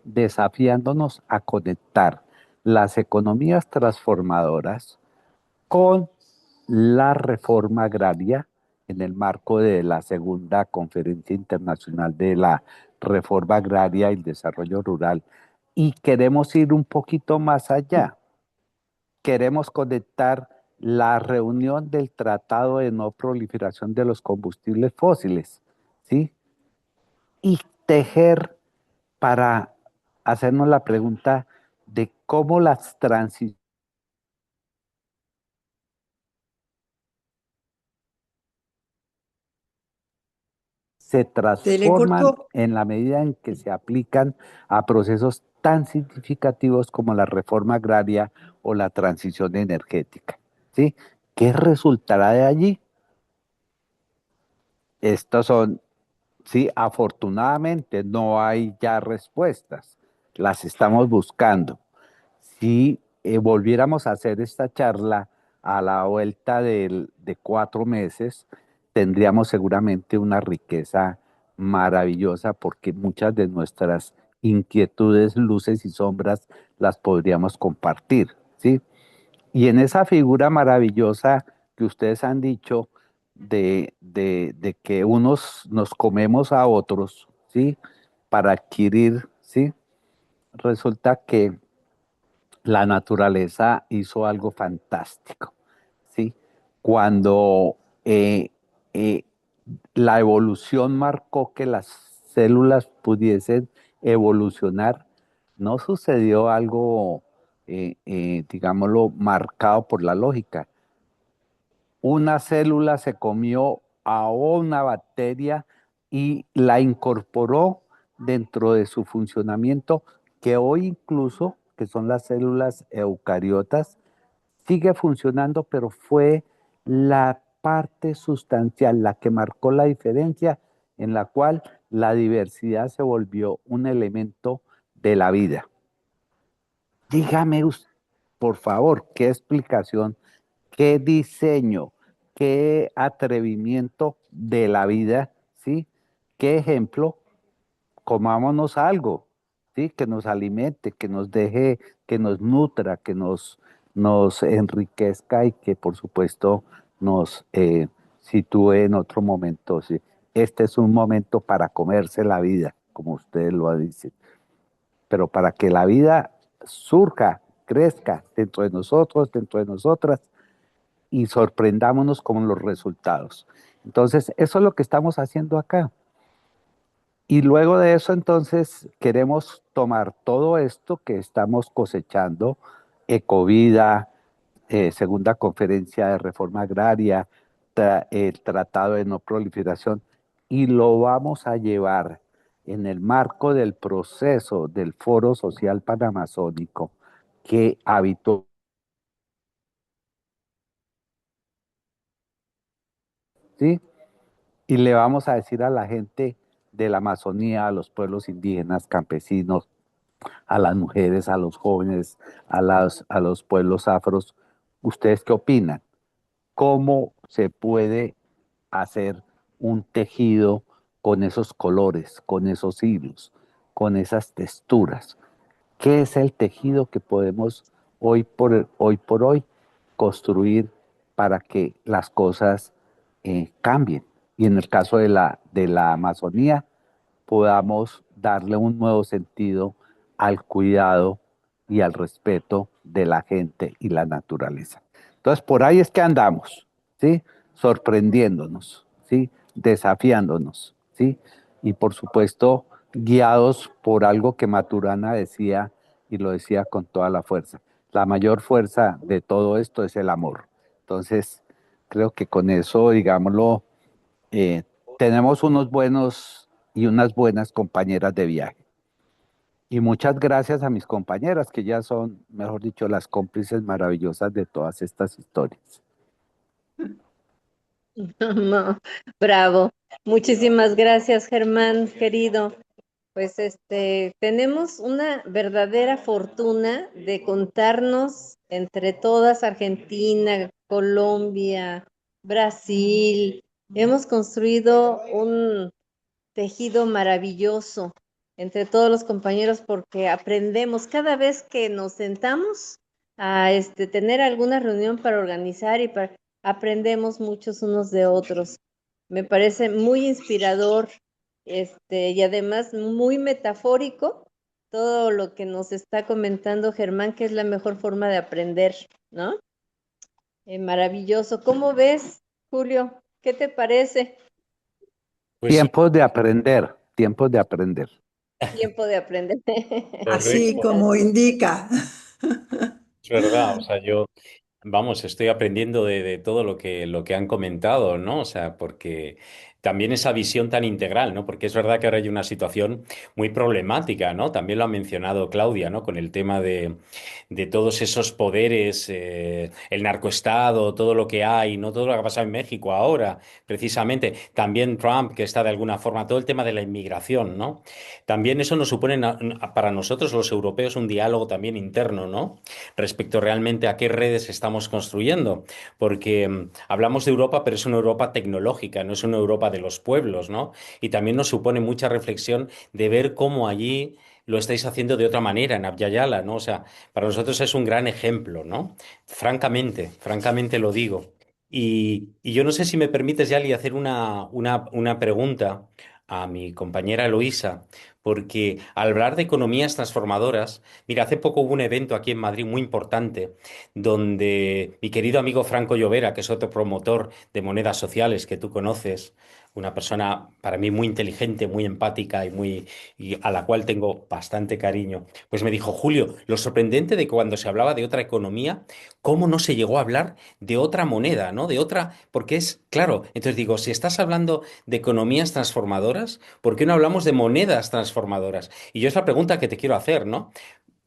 desafiándonos a conectar las economías transformadoras con la reforma agraria en el marco de la segunda conferencia internacional de la reforma agraria y el desarrollo rural. Y queremos ir un poquito más allá. Queremos conectar la reunión del Tratado de No Proliferación de los Combustibles Fósiles, ¿sí? Y tejer para hacernos la pregunta de cómo las transiciones se Se le transforman cortó. en la medida en que se aplican a procesos tan significativos como la reforma agraria o la transición energética, ¿sí? ¿Qué resultará de allí? Estos son, sí, afortunadamente no hay ya respuestas, las estamos buscando. Si volviéramos a hacer esta charla a la vuelta de 4 meses, tendríamos seguramente una riqueza maravillosa porque muchas de nuestras inquietudes, luces y sombras las podríamos compartir, ¿sí? Y en esa figura maravillosa que ustedes han dicho de que unos nos comemos a otros, ¿sí? Para adquirir, ¿sí? Resulta que la naturaleza hizo algo fantástico, ¿sí? Cuando eh, la evolución marcó que las células pudiesen evolucionar, no sucedió algo, digámoslo, marcado por la lógica. Una célula se comió a una bacteria y la incorporó dentro de su funcionamiento, que hoy incluso, que son las células eucariotas, sigue funcionando, pero fue la parte sustancial, la que marcó la diferencia en la cual la diversidad se volvió un elemento de la vida. Dígame, por favor, qué explicación, qué diseño, qué atrevimiento de la vida, ¿sí? ¿Qué ejemplo? Comámonos algo, ¿sí? Que nos alimente, que nos deje, que nos nutra, que nos enriquezca y que por supuesto nos sitúe en otro momento, ¿sí? Este es un momento para comerse la vida, como ustedes lo dicen, pero para que la vida surja, crezca dentro de nosotros, dentro de nosotras y sorprendámonos con los resultados. Entonces, eso es lo que estamos haciendo acá. Y luego de eso, entonces, queremos tomar todo esto que estamos cosechando, Ecovida, segunda conferencia de reforma agraria, el Tratado de No Proliferación y lo vamos a llevar en el marco del proceso del Foro Social Panamazónico que habitó, ¿sí? Y le vamos a decir a la gente de la Amazonía, a los pueblos indígenas, campesinos, a las mujeres, a los jóvenes, a los pueblos afros, ¿ustedes qué opinan? ¿Cómo se puede hacer un tejido con esos colores, con esos hilos, con esas texturas? ¿Qué es el tejido que podemos hoy por hoy construir para que las cosas cambien? Y en el caso de la Amazonía, podamos darle un nuevo sentido al cuidado y al respeto de la gente y la naturaleza. Entonces, por ahí es que andamos, ¿sí? Sorprendiéndonos, ¿sí? Desafiándonos, ¿sí? Y por supuesto, guiados por algo que Maturana decía y lo decía con toda la fuerza. La mayor fuerza de todo esto es el amor. Entonces, creo que con eso, digámoslo, eh, tenemos unos buenos y unas buenas compañeras de viaje. Y muchas gracias a mis compañeras, que ya son, mejor dicho, las cómplices maravillosas de todas estas historias. No, bravo. Muchísimas gracias, Germán, querido. Pues tenemos una verdadera fortuna de contarnos entre todas, Argentina, Colombia, Brasil. Hemos construido un tejido maravilloso entre todos los compañeros porque aprendemos cada vez que nos sentamos a tener alguna reunión para organizar aprendemos muchos unos de otros. Me parece muy inspirador y además muy metafórico todo lo que nos está comentando Germán, que es la mejor forma de aprender, ¿no? Maravilloso. ¿Cómo ves, Julio? ¿Qué te parece? Pues Tiempos de aprender, tiempos de aprender. Tiempo de aprender. Así correcto, como indica. es verdad. O sea, yo, vamos, estoy aprendiendo de todo lo que han comentado, ¿no? O sea, porque también esa visión tan integral, ¿no? Porque es verdad que ahora hay una situación muy problemática, ¿no? También lo ha mencionado Claudia, ¿no? Con el tema de todos esos poderes, el narcoestado, todo lo que hay, ¿no? Todo lo que ha pasado en México ahora, precisamente. También Trump, que está de alguna forma, todo el tema de la inmigración, ¿no? También eso nos supone para nosotros, los europeos, un diálogo también interno, ¿no? Respecto realmente a qué redes estamos construyendo, porque hablamos de Europa, pero es una Europa tecnológica, no es una Europa de los pueblos, ¿no? Y también nos supone mucha reflexión de ver cómo allí lo estáis haciendo de otra manera en Abya Yala, ¿no? O sea, para nosotros es un gran ejemplo, ¿no? Francamente lo digo. Y yo no sé si me permites, Yali, hacer una pregunta a mi compañera Eloísa, porque al hablar de economías transformadoras, mira, hace poco hubo un evento aquí en Madrid muy importante donde mi querido amigo Franco Llovera, que es otro promotor de monedas sociales que tú conoces, una persona para mí muy inteligente, muy empática y a la cual tengo bastante cariño, pues me dijo, Julio, lo sorprendente de que cuando se hablaba de otra economía, cómo no se llegó a hablar de otra moneda, ¿no? De otra, porque es, claro, entonces digo, si estás hablando de economías transformadoras, ¿por qué no hablamos de monedas transformadoras? Y yo es la pregunta que te quiero hacer, ¿no?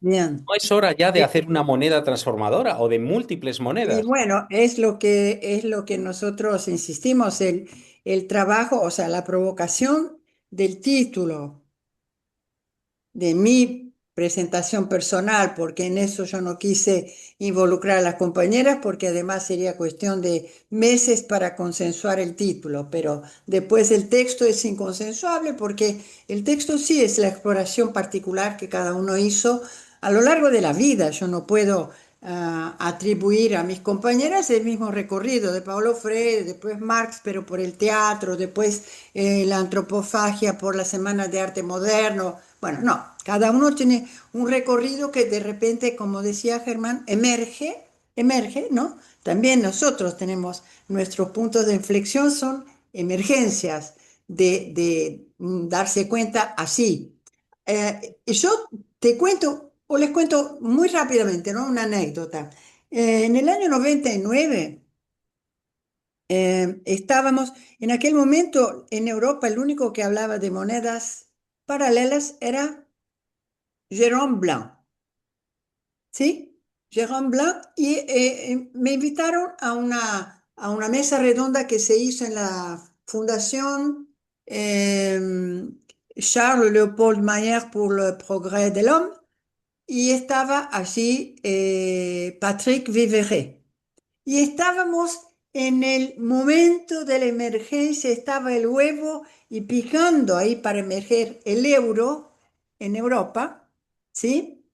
Bien. ¿No es hora ya de Eh, hacer una moneda transformadora o de múltiples Y monedas? bueno, es lo que nosotros insistimos, el trabajo, o sea, la provocación del título de mi presentación personal, porque en eso yo no quise involucrar a las compañeras, porque además sería cuestión de meses para consensuar el título, pero después el texto es inconsensuable porque el texto sí es la exploración particular que cada uno hizo a lo largo de la vida. Yo no puedo atribuir a mis compañeras el mismo recorrido de Paulo Freire, después Marx, pero por el teatro, después la antropofagia por las semanas de arte moderno. Bueno, no, cada uno tiene un recorrido que de repente, como decía Germán, emerge, ¿no? También nosotros tenemos nuestros puntos de inflexión, son emergencias de darse cuenta así. Yo te cuento, o les cuento muy rápidamente, ¿no? Una anécdota. En el año 99 estábamos, en aquel momento en Europa, el único que hablaba de monedas paralelas era Jérôme Blanc, ¿sí? Jérôme Blanc, y me invitaron a una mesa redonda que se hizo en la Fundación Charles Léopold Mayer pour le Progrès de l'Homme, y estaba allí Patrick Viveret. Y estábamos en el momento de la emergencia, estaba el huevo y picando ahí para emerger el euro en Europa, ¿sí?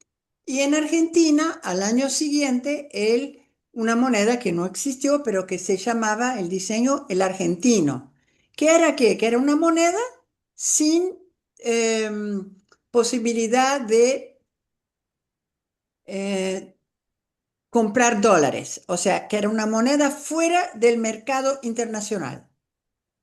Y en Argentina, al año siguiente, una moneda que no existió, pero que se llamaba el diseño el argentino. ¿Qué era qué? Que era una moneda sin posibilidad de eh, comprar dólares, o sea, que era una moneda fuera del mercado internacional,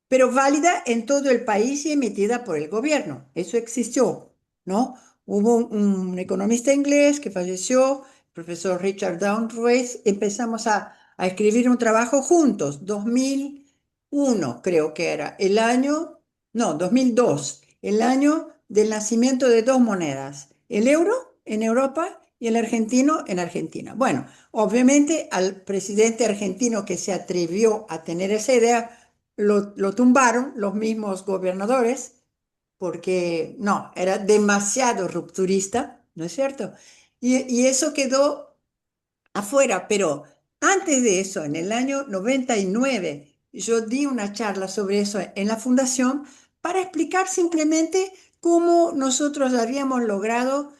pero válida en todo el país y emitida por el gobierno. Eso existió, ¿no? Hubo un economista inglés que falleció, el profesor Richard Downrace, empezamos a escribir un trabajo juntos, 2001 creo que era, el año, no, 2002, el año del nacimiento de dos monedas, el euro en Europa y el argentino en Argentina. Bueno, obviamente al presidente argentino que se atrevió a tener esa idea, lo tumbaron los mismos gobernadores porque no, era demasiado rupturista, ¿no es cierto? Y eso quedó afuera, pero antes de eso, en el año 99, yo di una charla sobre eso en la fundación para explicar simplemente cómo nosotros habíamos logrado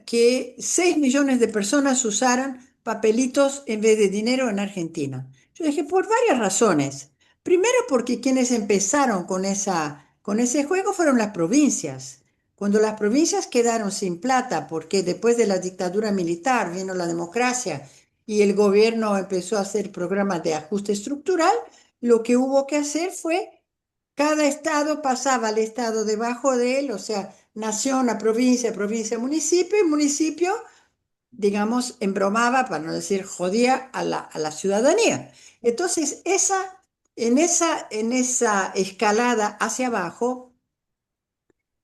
que 6 millones de personas usaran papelitos en vez de dinero en Argentina. Yo dije, por varias razones. Primero, porque quienes empezaron con ese juego fueron las provincias. Cuando las provincias quedaron sin plata, porque después de la dictadura militar vino la democracia y el gobierno empezó a hacer programas de ajuste estructural, lo que hubo que hacer fue, cada estado pasaba al estado debajo de él, o sea, nación a provincia, provincia a municipio, y municipio, digamos, embromaba, para no decir jodía, a la ciudadanía. Entonces, en esa escalada hacia abajo,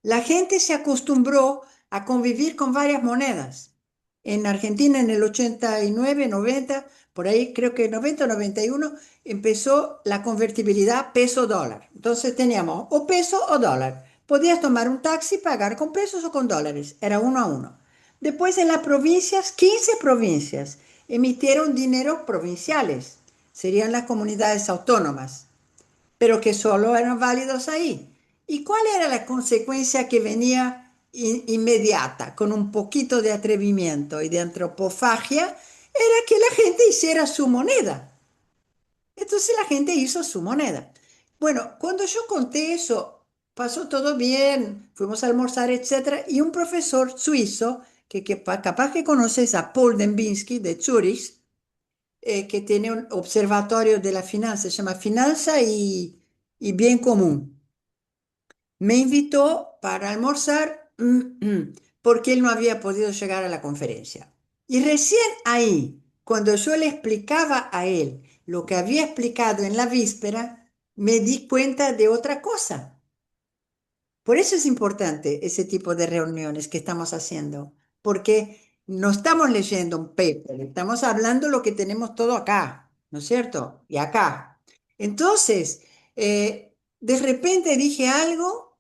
la gente se acostumbró a convivir con varias monedas. En Argentina en el 89, 90, por ahí creo que 90 o 91, empezó la convertibilidad peso-dólar. Entonces teníamos o peso o dólar. Podías tomar un taxi, pagar con pesos o con dólares. Era uno a uno. Después en las provincias, 15 provincias emitieron dinero provinciales. Serían las comunidades autónomas, pero que solo eran válidos ahí. ¿Y cuál era la consecuencia que venía inmediata, con un poquito de atrevimiento y de antropofagia? Era que la gente hiciera su moneda. Entonces la gente hizo su moneda. Bueno, cuando yo conté eso, pasó todo bien, fuimos a almorzar, etcétera, y un profesor suizo, capaz que conoces a Paul Dembinski de Zurich, que tiene un observatorio de la finanza, se llama Finanza y Bien Común. Me invitó para almorzar porque él no había podido llegar a la conferencia. Y recién ahí, cuando yo le explicaba a él lo que había explicado en la víspera, me di cuenta de otra cosa. Por eso es importante ese tipo de reuniones que estamos haciendo, porque no estamos leyendo un paper, estamos hablando lo que tenemos todo acá, ¿no es cierto? Y acá. Entonces, de repente dije algo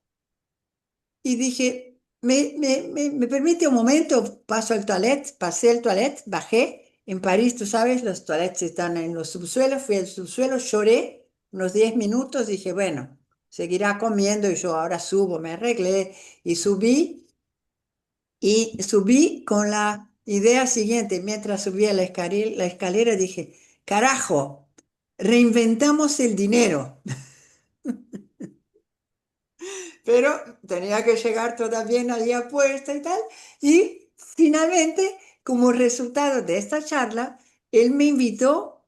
y dije, me permite un momento, paso al toilet, pasé al toilet, bajé. En París, tú sabes, los toilets están en los subsuelos, fui al subsuelo, lloré unos 10 minutos, dije, bueno, seguirá comiendo y yo ahora subo, me arreglé y subí con la idea siguiente, mientras subía la escalera dije, carajo, reinventamos el dinero. Pero tenía que llegar todavía nadie apuesta y tal. Y finalmente, como resultado de esta charla, él me invitó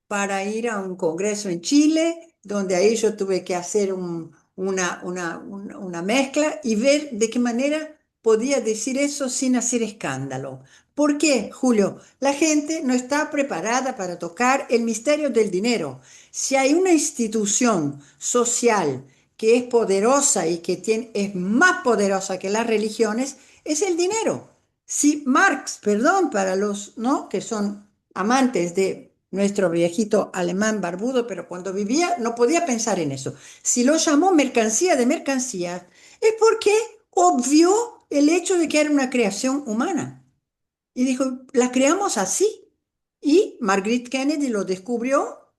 para ir a un congreso en Chile, donde ahí yo tuve que hacer una mezcla y ver de qué manera podía decir eso sin hacer escándalo. ¿Por qué, Julio? La gente no está preparada para tocar el misterio del dinero. Si hay una institución social que es poderosa y que es más poderosa que las religiones, es el dinero. Si Marx, perdón para los, ¿no?, que son amantes de nuestro viejito alemán barbudo, pero cuando vivía no podía pensar en eso. Si lo llamó mercancía de mercancías, es porque obvió el hecho de que era una creación humana. Y dijo, la creamos así. Y Margaret Kennedy lo descubrió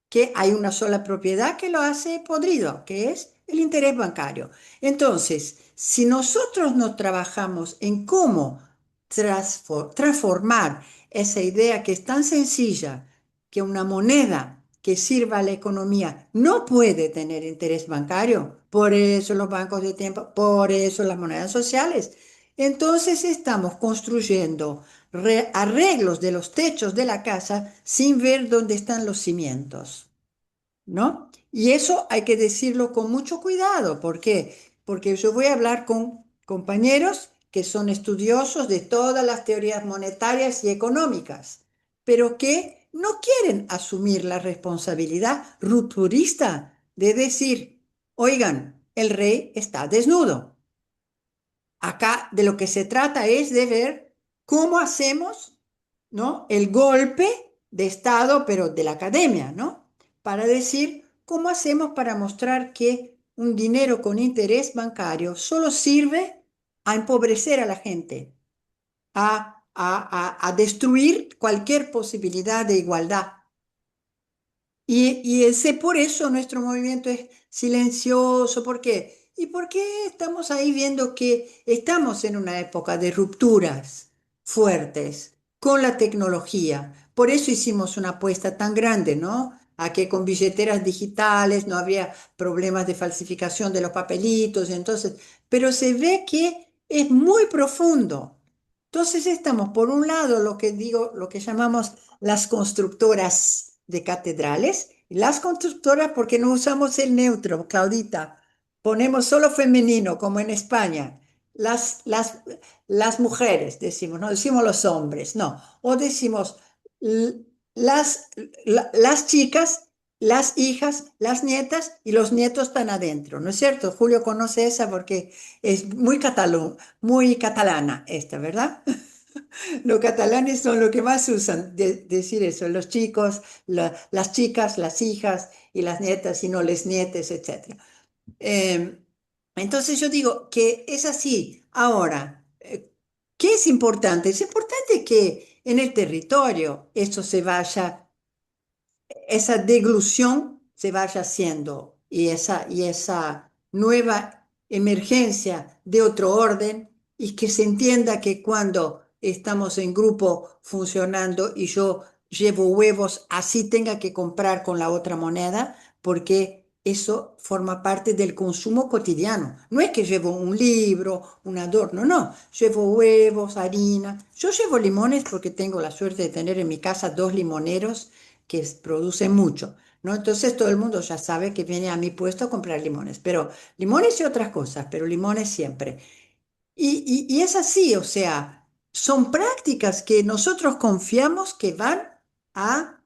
que hay una sola propiedad que lo hace podrido, que es el interés bancario. Entonces, si nosotros no trabajamos en cómo transformar esa idea que es tan sencilla, que una moneda que sirva a la economía no puede tener interés bancario, por eso los bancos de tiempo, por eso las monedas sociales, entonces estamos construyendo arreglos de los techos de la casa sin ver dónde están los cimientos, ¿no? Y eso hay que decirlo con mucho cuidado. ¿Por qué? Porque yo voy a hablar con compañeros que son estudiosos de todas las teorías monetarias y económicas, pero que no quieren asumir la responsabilidad rupturista de decir, oigan, el rey está desnudo. Acá de lo que se trata es de ver cómo hacemos, ¿no?, el golpe de Estado, pero de la academia, ¿no? Para decir cómo hacemos para mostrar que un dinero con interés bancario solo sirve a empobrecer a la gente, a destruir cualquier posibilidad de igualdad. Y ese, por eso nuestro movimiento es silencioso. ¿Por qué? Y porque estamos ahí viendo que estamos en una época de rupturas fuertes con la tecnología. Por eso hicimos una apuesta tan grande, ¿no? A que con billeteras digitales no habría problemas de falsificación de los papelitos. Entonces, pero se ve que es muy profundo. Entonces estamos, por un lado, lo que digo, lo que llamamos las constructoras de catedrales, y las constructoras porque no usamos el neutro, Claudita, ponemos solo femenino, como en España. Las, las, las mujeres, decimos, no decimos los hombres, no, o decimos las, las chicas, las hijas, las nietas y los nietos están adentro, ¿no es cierto? Julio conoce esa porque es muy catalana esta, ¿verdad? Los catalanes son los que más usan decir eso, los chicos, las chicas, las hijas y las nietas y no les nietes, etc. Eh, entonces yo digo que es así. Ahora, ¿qué es importante? Es importante que en el territorio esto se vaya, esa deglución se vaya haciendo y esa nueva emergencia de otro orden y que se entienda que cuando estamos en grupo funcionando y yo llevo huevos, así tenga que comprar con la otra moneda, porque eso forma parte del consumo cotidiano. No es que llevo un libro, un adorno, no. Llevo huevos, harina. Yo llevo limones porque tengo la suerte de tener en mi casa dos limoneros que producen mucho, ¿no? Entonces todo el mundo ya sabe que viene a mi puesto a comprar limones, pero limones y otras cosas, pero limones siempre. Y es así, o sea, son prácticas que nosotros confiamos que van a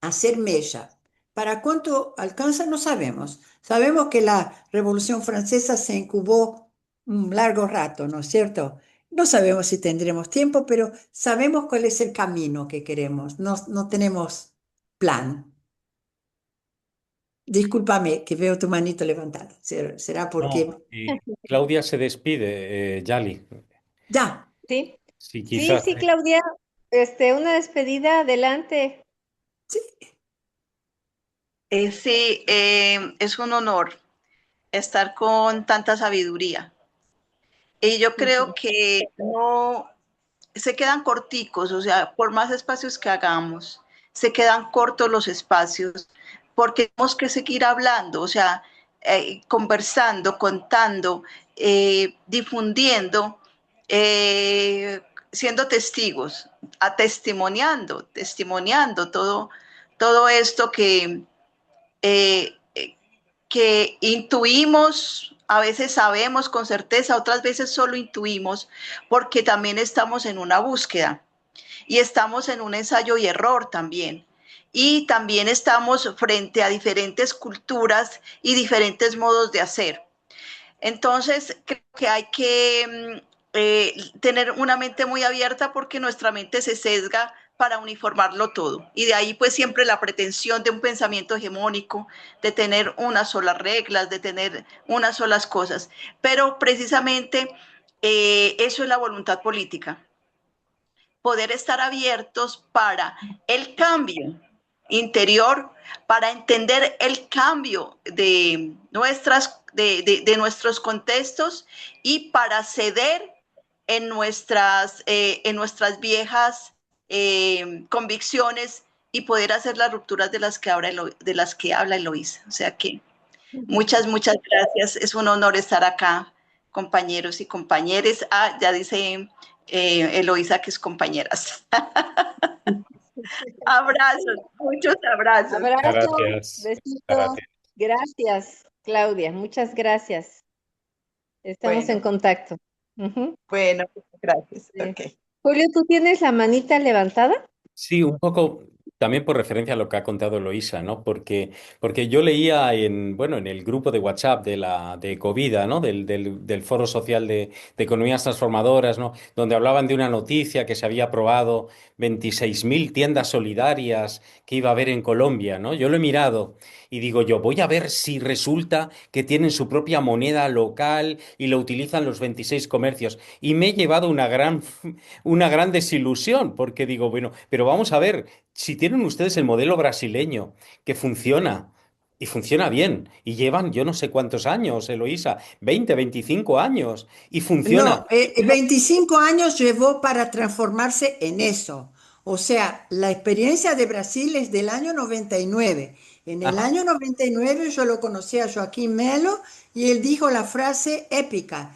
hacer mella. ¿Para cuánto alcanza? No sabemos. Sabemos que la Revolución Francesa se incubó un largo rato, ¿no es cierto? No sabemos si tendremos tiempo, pero sabemos cuál es el camino que queremos. No, no tenemos plan. Discúlpame que veo tu manito levantada. Será porque... No, y Claudia se despide, Yali. Ya, Sí, Sí, sí, quizás. sí, Claudia, una despedida, adelante. sí. Sí, es un honor estar con tanta sabiduría. Y yo creo que no se quedan corticos, o sea, por más espacios que hagamos, se quedan cortos los espacios porque tenemos que seguir hablando, o sea, conversando, contando, difundiendo, siendo testigos, testimoniando todo esto eh, que intuimos, a veces sabemos con certeza, otras veces solo intuimos, porque también estamos en una búsqueda y estamos en un ensayo y error también. Y también estamos frente a diferentes culturas y diferentes modos de hacer. Entonces, creo que hay que tener una mente muy abierta porque nuestra mente se sesga para uniformarlo todo. Y de ahí pues siempre la pretensión de un pensamiento hegemónico, de tener unas solas reglas, de tener unas solas cosas. Pero precisamente eso es la voluntad política, poder estar abiertos para el cambio interior, para entender el cambio de nuestros contextos y para ceder en nuestras viejas convicciones y poder hacer las rupturas de las que habla Eloísa. O sea que muchas gracias. Es un honor estar acá, compañeros y compañeras. Ah, ya dice Eloísa que es compañeras. Abrazos, muchos abrazos. Abrazos, Gracias. besitos. Gracias. Gracias, Claudia. Muchas gracias. Estamos en Bueno, contacto. Ujú. bueno, gracias. Sí. Ok. Julio, ¿tú tienes la manita levantada? Sí, un poco también por referencia a lo que ha contado Eloísa, ¿no? Porque yo leía bueno, en el grupo de WhatsApp de Ecovida, ¿no? Del Foro Social de Economías Transformadoras, ¿no? Donde hablaban de una noticia que se había aprobado 26.000 tiendas solidarias que iba a haber en Colombia, ¿no? Yo lo he mirado y digo yo, voy a ver si resulta que tienen su propia moneda local y lo utilizan los 26 comercios. Y me he llevado una gran desilusión, porque digo, bueno, pero vamos a ver, si tienen ustedes el modelo brasileño que funciona y funciona bien, y llevan yo no sé cuántos años, Eloísa, 20, 25 años, y funciona. No, 25 años llevó para transformarse en eso. O sea, la experiencia de Brasil es del año 99. En el Ajá. año 99 yo lo conocí a Joaquín Melo y él dijo la frase épica,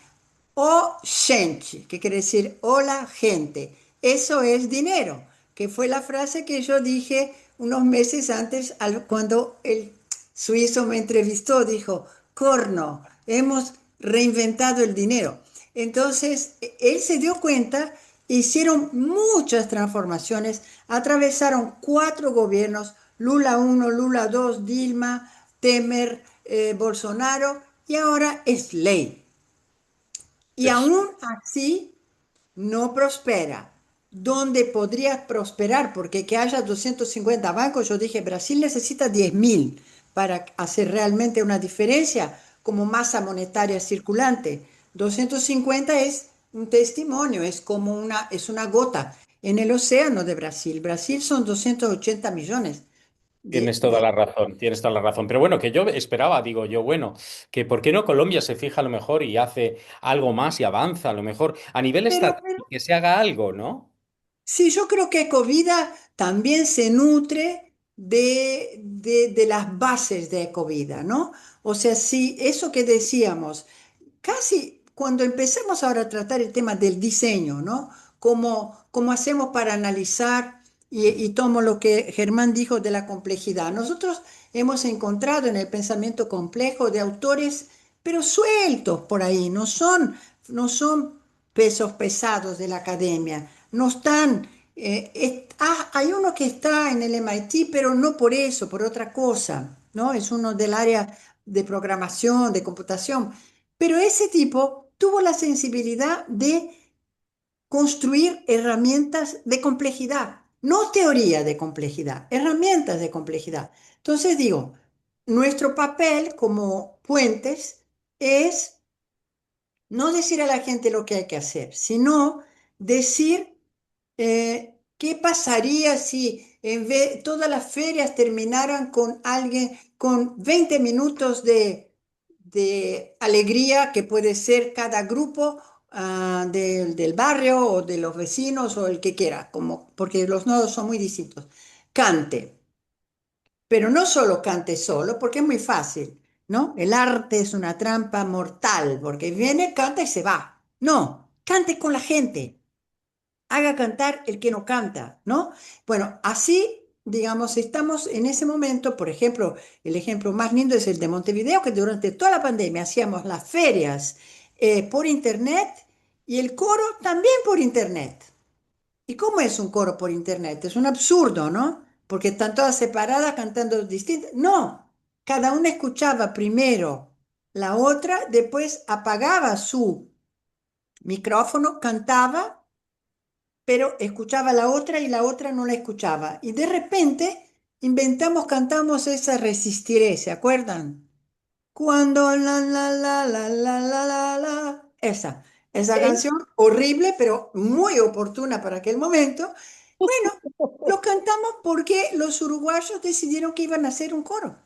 o gente, que quiere decir hola gente. Eso es dinero, que fue la frase que yo dije unos meses antes cuando el suizo me entrevistó, dijo, corno, hemos reinventado el dinero. Entonces, él se dio cuenta, hicieron muchas transformaciones, atravesaron 4 gobiernos, Lula 1, Lula 2, Dilma, Temer, Bolsonaro, y ahora es ley. Y Es- aún así no prospera. ¿Dónde podría prosperar? Porque que haya 250 bancos, yo dije, Brasil necesita 10.000 para hacer realmente una diferencia como masa monetaria circulante. 250 es un testimonio, es una gota en el océano de Brasil. Brasil son 280 millones Tienes toda de. la razón, tienes toda la razón. Pero bueno, que yo esperaba, digo yo, bueno, que por qué no Colombia se fija a lo mejor y hace algo más y avanza a lo mejor a nivel Pero, estatal, que se haga algo, ¿no? sí, yo creo que Ecovida también se nutre de las bases de Ecovida, ¿no? O sea, sí, eso que decíamos, casi cuando empezamos ahora a tratar el tema del diseño, ¿no? Cómo hacemos para analizar, y tomo lo que Germán dijo de la complejidad. Nosotros hemos encontrado en el pensamiento complejo de autores, pero sueltos por ahí, no son pesos pesados de la academia, no están. Hay uno que está en el MIT, pero no por eso, por otra cosa, ¿no? Es uno del área de programación, de computación. Pero ese tipo tuvo la sensibilidad de construir herramientas de complejidad, no teoría de complejidad, herramientas de complejidad. Entonces digo, nuestro papel como puentes es no decir a la gente lo que hay que hacer, sino decir qué pasaría si todas las ferias terminaran con alguien con 20 minutos de alegría, que puede ser cada grupo del barrio o de los vecinos o el que quiera, porque los nodos son muy distintos. Cante, pero no solo cante solo, porque es muy fácil, ¿no? El arte es una trampa mortal, porque viene, canta y se va. No, cante con la gente, haga cantar el que no canta, ¿no? Bueno, así digamos, estamos en ese momento, por ejemplo, el ejemplo más lindo es el de Montevideo, que durante toda la pandemia hacíamos las ferias por internet y el coro también por internet. ¿Y cómo es un coro por internet? Es un absurdo, ¿no? Porque están todas separadas cantando distintas. No, cada una escuchaba primero la otra, después apagaba su micrófono, cantaba, pero escuchaba la otra y la otra no la escuchaba. Y de repente cantamos esa Resistiré, ¿se acuerdan? Cuando esa Sí. canción horrible, pero muy oportuna para aquel momento. Bueno, lo cantamos porque los uruguayos decidieron que iban a hacer un coro.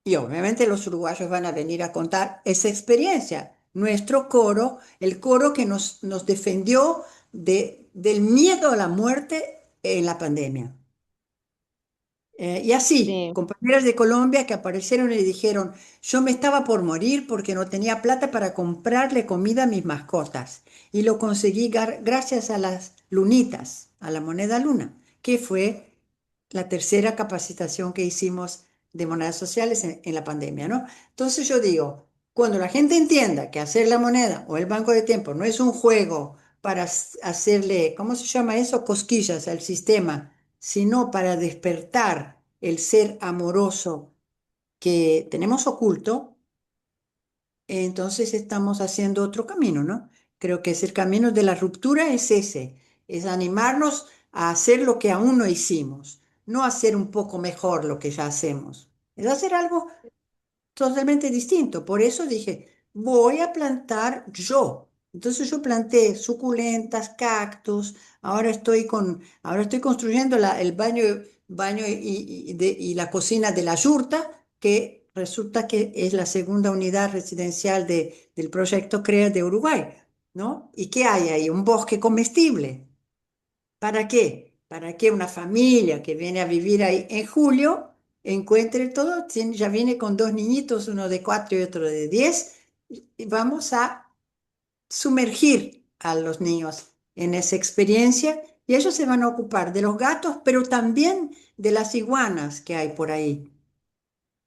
Y obviamente los uruguayos van a venir a contar esa experiencia. Nuestro coro, el coro que nos defendió del miedo a la muerte en la pandemia. Y así, Sí. compañeras de Colombia que aparecieron y dijeron, yo me estaba por morir porque no tenía plata para comprarle comida a mis mascotas. Y lo conseguí gracias a las lunitas, a la moneda luna, que fue la tercera capacitación que hicimos de monedas sociales en la pandemia, ¿no? Entonces yo digo, cuando la gente entienda que hacer la moneda o el banco de tiempo no es un juego para hacerle, ¿cómo se llama eso? Cosquillas al sistema, sino para despertar el ser amoroso que tenemos oculto, entonces estamos haciendo otro camino, ¿no? Creo que es el camino de la ruptura, es ese, es animarnos a hacer lo que aún no hicimos, no hacer un poco mejor lo que ya hacemos, es hacer algo totalmente distinto. Por eso dije, voy a plantar yo. Entonces yo planté suculentas, cactus, ahora estoy construyendo el baño y la cocina de la yurta, que resulta que es la segunda unidad residencial del proyecto CREA de Uruguay, ¿no? ¿Y qué hay ahí? Un bosque comestible. ¿Para qué? Para que una familia que viene a vivir ahí en julio encuentre todo, ya viene con dos niñitos, uno de 4 y otro de 10, y vamos a sumergir a los niños en esa experiencia y ellos se van a ocupar de los gatos, pero también de las iguanas que hay por ahí.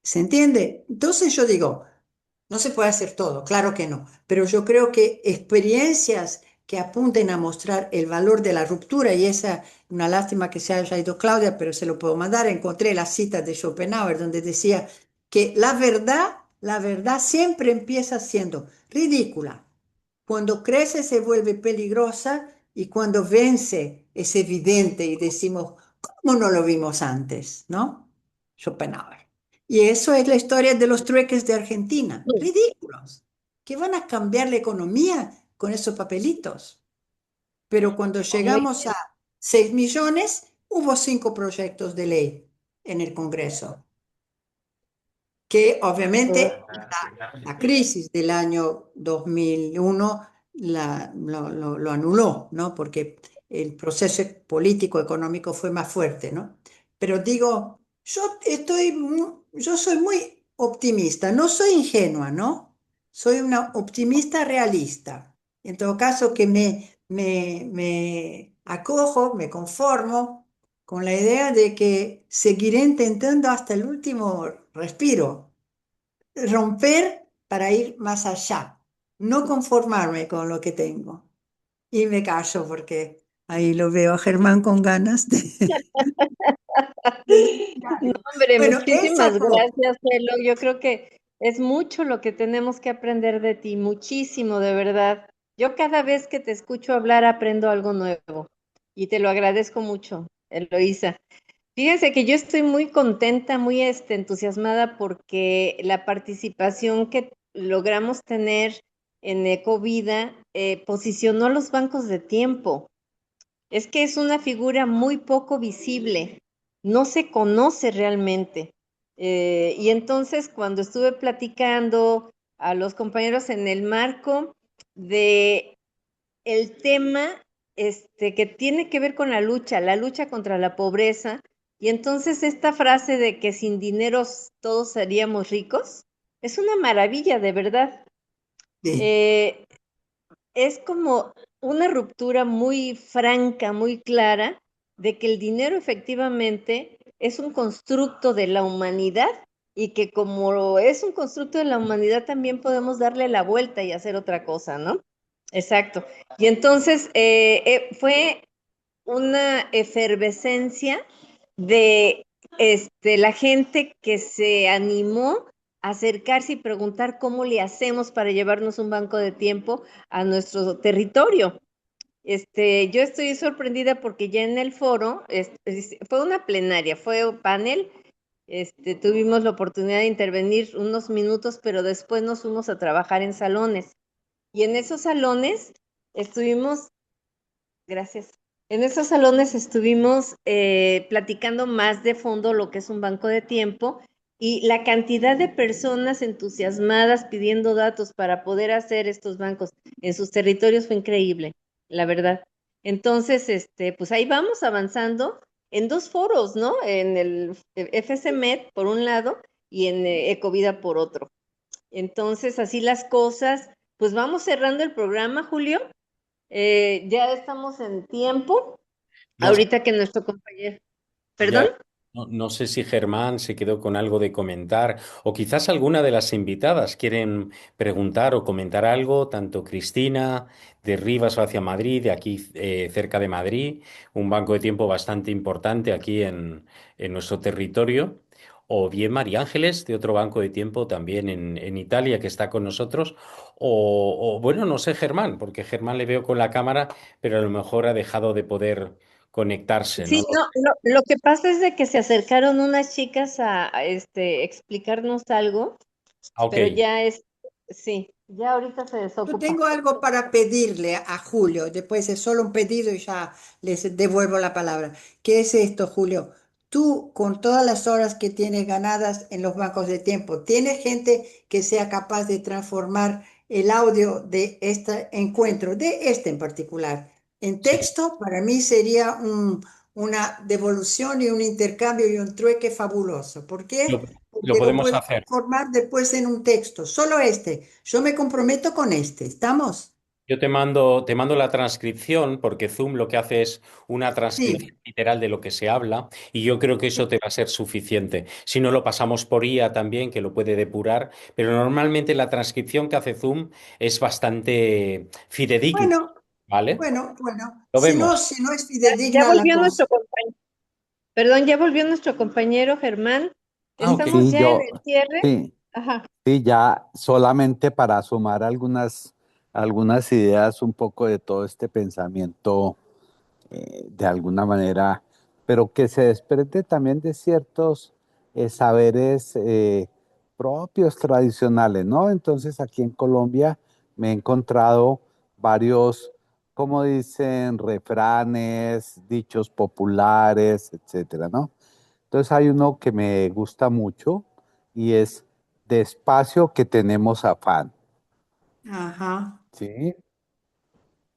¿Se entiende? Entonces yo digo, no se puede hacer todo, claro que no, pero yo creo que experiencias que apunten a mostrar el valor de la ruptura, y esa, una lástima que se haya ido Claudia, pero se lo puedo mandar, encontré la cita de Schopenhauer donde decía que la verdad siempre empieza siendo ridícula. Cuando crece se vuelve peligrosa y cuando vence es evidente y decimos, ¿cómo no lo vimos antes? ¿No? Schopenhauer. Y eso es la historia de los trueques de Argentina. Ridículos. Que van a cambiar la economía con esos papelitos. Pero cuando Muy llegamos a 6 millones, hubo 5 proyectos de ley en el Congreso que bien. obviamente la crisis del año 2001 lo anuló, ¿no? Porque el proceso político, económico fue más fuerte, ¿no? Pero digo, yo soy muy optimista, no soy ingenua, ¿no? Soy una optimista realista. En todo caso, que me acojo, me conformo con la idea de que seguiré intentando hasta el último respiro, romper para ir más allá, no conformarme con lo que tengo. Y me callo porque ahí lo veo a Germán con ganas de decir No, algo. hombre, Bueno, muchísimas gracias, Elo. Yo creo que es mucho lo que tenemos que aprender de ti, muchísimo, de verdad. Yo cada vez que te escucho hablar aprendo algo nuevo y te lo agradezco mucho, Eloísa. Fíjense que yo estoy muy contenta, muy entusiasmada porque la participación que logramos tener en Ecovida posicionó a los bancos de tiempo. Es que es una figura muy poco visible, no se conoce realmente. Y entonces cuando estuve platicando a los compañeros en el marco de el tema que tiene que ver con la lucha contra la pobreza, y entonces esta frase de que sin dinero todos seríamos ricos, es una maravilla, de verdad. sí, Eh, es como una ruptura muy franca, muy clara, de que el dinero efectivamente es un constructo de la humanidad y que como es un constructo de la humanidad también podemos darle la vuelta y hacer otra cosa, ¿no? Exacto. Y entonces fue una efervescencia de la gente que se animó a acercarse y preguntar cómo le hacemos para llevarnos un banco de tiempo a nuestro territorio. Yo estoy sorprendida porque ya en el foro, fue una plenaria, fue un panel, tuvimos la oportunidad de intervenir unos minutos, pero después nos fuimos a trabajar en salones. Y en esos salones estuvimos, gracias, en esos salones estuvimos platicando más de fondo lo que es un banco de tiempo y la cantidad de personas entusiasmadas pidiendo datos para poder hacer estos bancos en sus territorios fue increíble, la verdad. Entonces, pues ahí vamos avanzando en dos foros, ¿no? En el FCMED por un lado y en Ecovida por otro. Entonces, así las cosas, pues vamos cerrando el programa, Julio. Ya estamos en tiempo. No sé, Ahorita que nuestro compañero, ya, ¿perdón? no sé si Germán se quedó con algo de comentar o quizás alguna de las invitadas quieren preguntar o comentar algo, tanto Cristina de Rivas hacia Madrid, de aquí cerca de Madrid, un banco de tiempo bastante importante aquí en nuestro territorio, o bien María Ángeles de otro banco de tiempo también en Italia que está con nosotros, bueno, no sé Germán, porque Germán le veo con la cámara, pero a lo mejor ha dejado de poder conectarse, Sí, ¿no? no, lo que pasa es de que se acercaron unas chicas a explicarnos algo, Ah, ok. pero ya sí, ya ahorita se Yo desocupa. tengo algo para pedirle a Julio, después es solo un pedido y ya les devuelvo la palabra. ¿Qué es esto, Julio? Tú, con todas las horas que tienes ganadas en los bancos de tiempo, ¿tienes gente que sea capaz de transformar el audio de este encuentro, de este en particular, en Sí, texto? Para mí sería una devolución y un intercambio y un trueque fabuloso. ¿Por lo, qué? lo Porque lo podemos puedo hacer. transformar después en un texto, solo este. Yo me comprometo con este. ¿Estamos? Yo te mando la transcripción porque Zoom lo que hace es una Sí. transcripción literal de lo que se habla y yo creo que eso te va a ser suficiente. Si no lo pasamos por IA también, que lo puede depurar, pero normalmente la transcripción que hace Zoom es bastante fidedigna, Bueno, ¿vale? bueno. Lo vemos. Si no es Ya fidedigna la volvió cosa. nuestro compañero, perdón, ya volvió nuestro compañero Germán. Ah, ok. Estamos Sí, ya en el cierre. sí, Ajá. sí, ya solamente para sumar algunas ideas un poco de todo este pensamiento, de alguna manera, pero que se desprende también de ciertos saberes propios, tradicionales, ¿no? Entonces aquí en Colombia me he encontrado varios, como dicen, refranes, dichos populares, etcétera, ¿no? Entonces hay uno que me gusta mucho y es despacio que tenemos afán, Ajá. ¿sí? Ese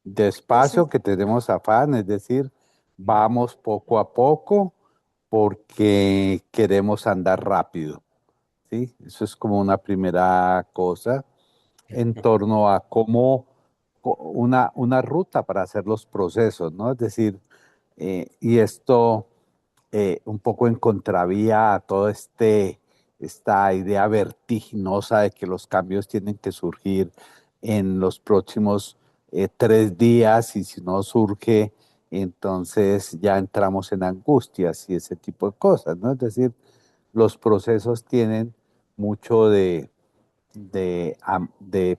Despacio que tenemos afán, es decir, vamos poco a poco porque queremos andar rápido, ¿sí? Eso es como una primera cosa en torno a cómo una ruta para hacer los procesos, ¿no? Es decir, y esto un poco en contravía a todo esta idea vertiginosa de que los cambios tienen que surgir en los próximos 3 días y si no surge, entonces ya entramos en angustias y ese tipo de cosas, ¿no? Es decir, los procesos tienen mucho de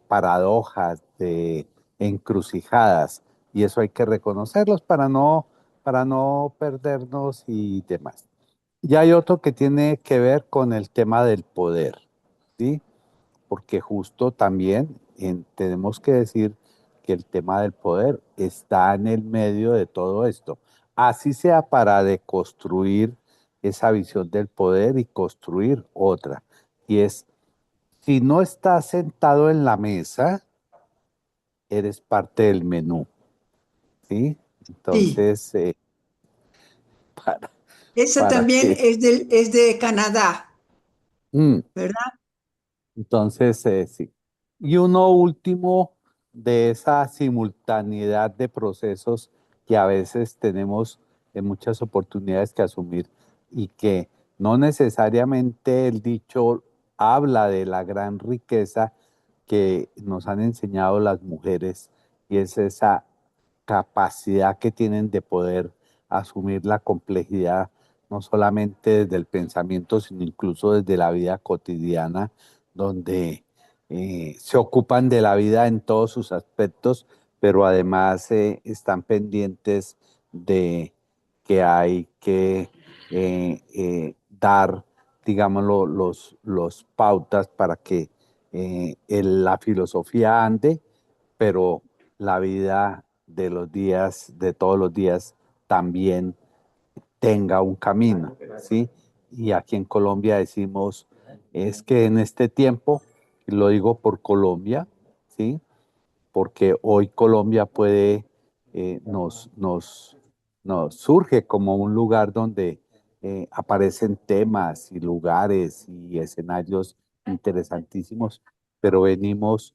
paradojas, de encrucijadas, y eso hay que reconocerlos para no perdernos y demás. Y hay otro que tiene que ver con el tema del poder, ¿sí? Porque justo también tenemos que decir que el tema del poder está en el medio de todo esto. Así sea para deconstruir esa visión del poder y construir otra. Y es, si no estás sentado en la mesa, eres parte del menú, ¿sí? sí. Entonces, para, Esa para también que... es de Canadá, Mm, ¿verdad? entonces, sí. Y uno último de esa simultaneidad de procesos que a veces tenemos en muchas oportunidades que asumir, y que no necesariamente el dicho habla de la gran riqueza que nos han enseñado las mujeres y es esa capacidad que tienen de poder asumir la complejidad, no solamente desde el pensamiento, sino incluso desde la vida cotidiana, donde se ocupan de la vida en todos sus aspectos, pero además están pendientes de que hay que dar, digámoslo, los pautas para que la filosofía ande, pero la vida de los días, de todos los días, también tenga un camino, ¿sí? Y aquí en Colombia decimos, es que en este tiempo, y lo digo por Colombia, ¿sí? Porque hoy Colombia puede, nos surge como un lugar donde aparecen temas y lugares y escenarios interesantísimos, pero venimos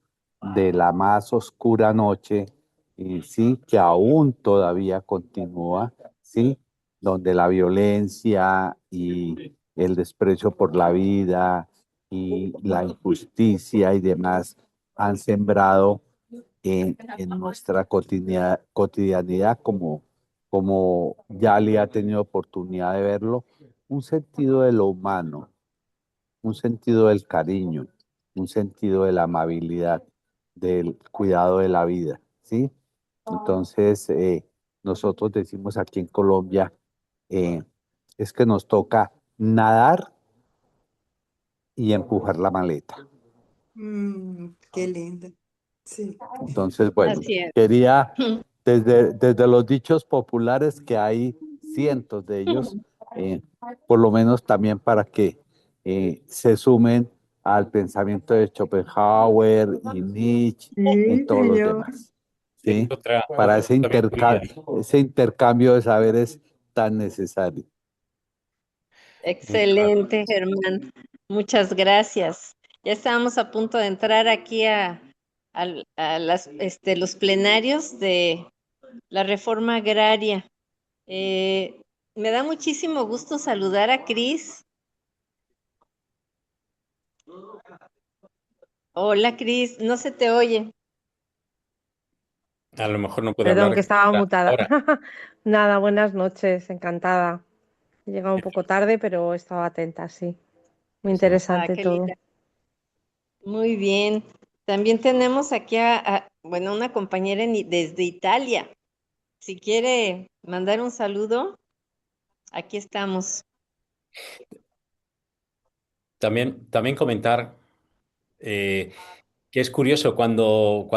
de la más oscura noche, y sí, que aún todavía continúa, sí, donde la violencia y el desprecio por la vida y la injusticia y demás han sembrado en nuestra cotidianidad, como Yali ha tenido oportunidad de verlo, un sentido de lo humano, un sentido del cariño, un sentido de la amabilidad, del cuidado de la vida, ¿sí? Entonces, nosotros decimos aquí en Colombia, eh, es que nos toca nadar y empujar la maleta. Qué lindo. Sí. Entonces, bueno, Así es. quería, desde los dichos populares, que hay cientos de ellos, eh, por lo menos también para que se sumen al pensamiento de Schopenhauer y Nietzsche y Sí, todos los señor. demás, ¿sí? Para Otra sabiduría. ese intercambio de saberes tan necesario. Excelente, Germán. Muchas gracias. Ya estábamos a punto de entrar aquí a los plenarios de la reforma agraria. Eh, Me da muchísimo gusto saludar a Cris. Hola, Cris, no se te oye. A lo mejor no puede Perdón, que hablar estaba mutada. ahora. Nada, buenas noches, encantada. He llegado un poco tarde, pero estaba atenta, sí. Muy Ah, interesante qué todo. linda. Muy bien. También tenemos aquí bueno, una compañera desde Italia. Si quiere mandar un saludo, aquí estamos. También comentar eh, que es curioso cuando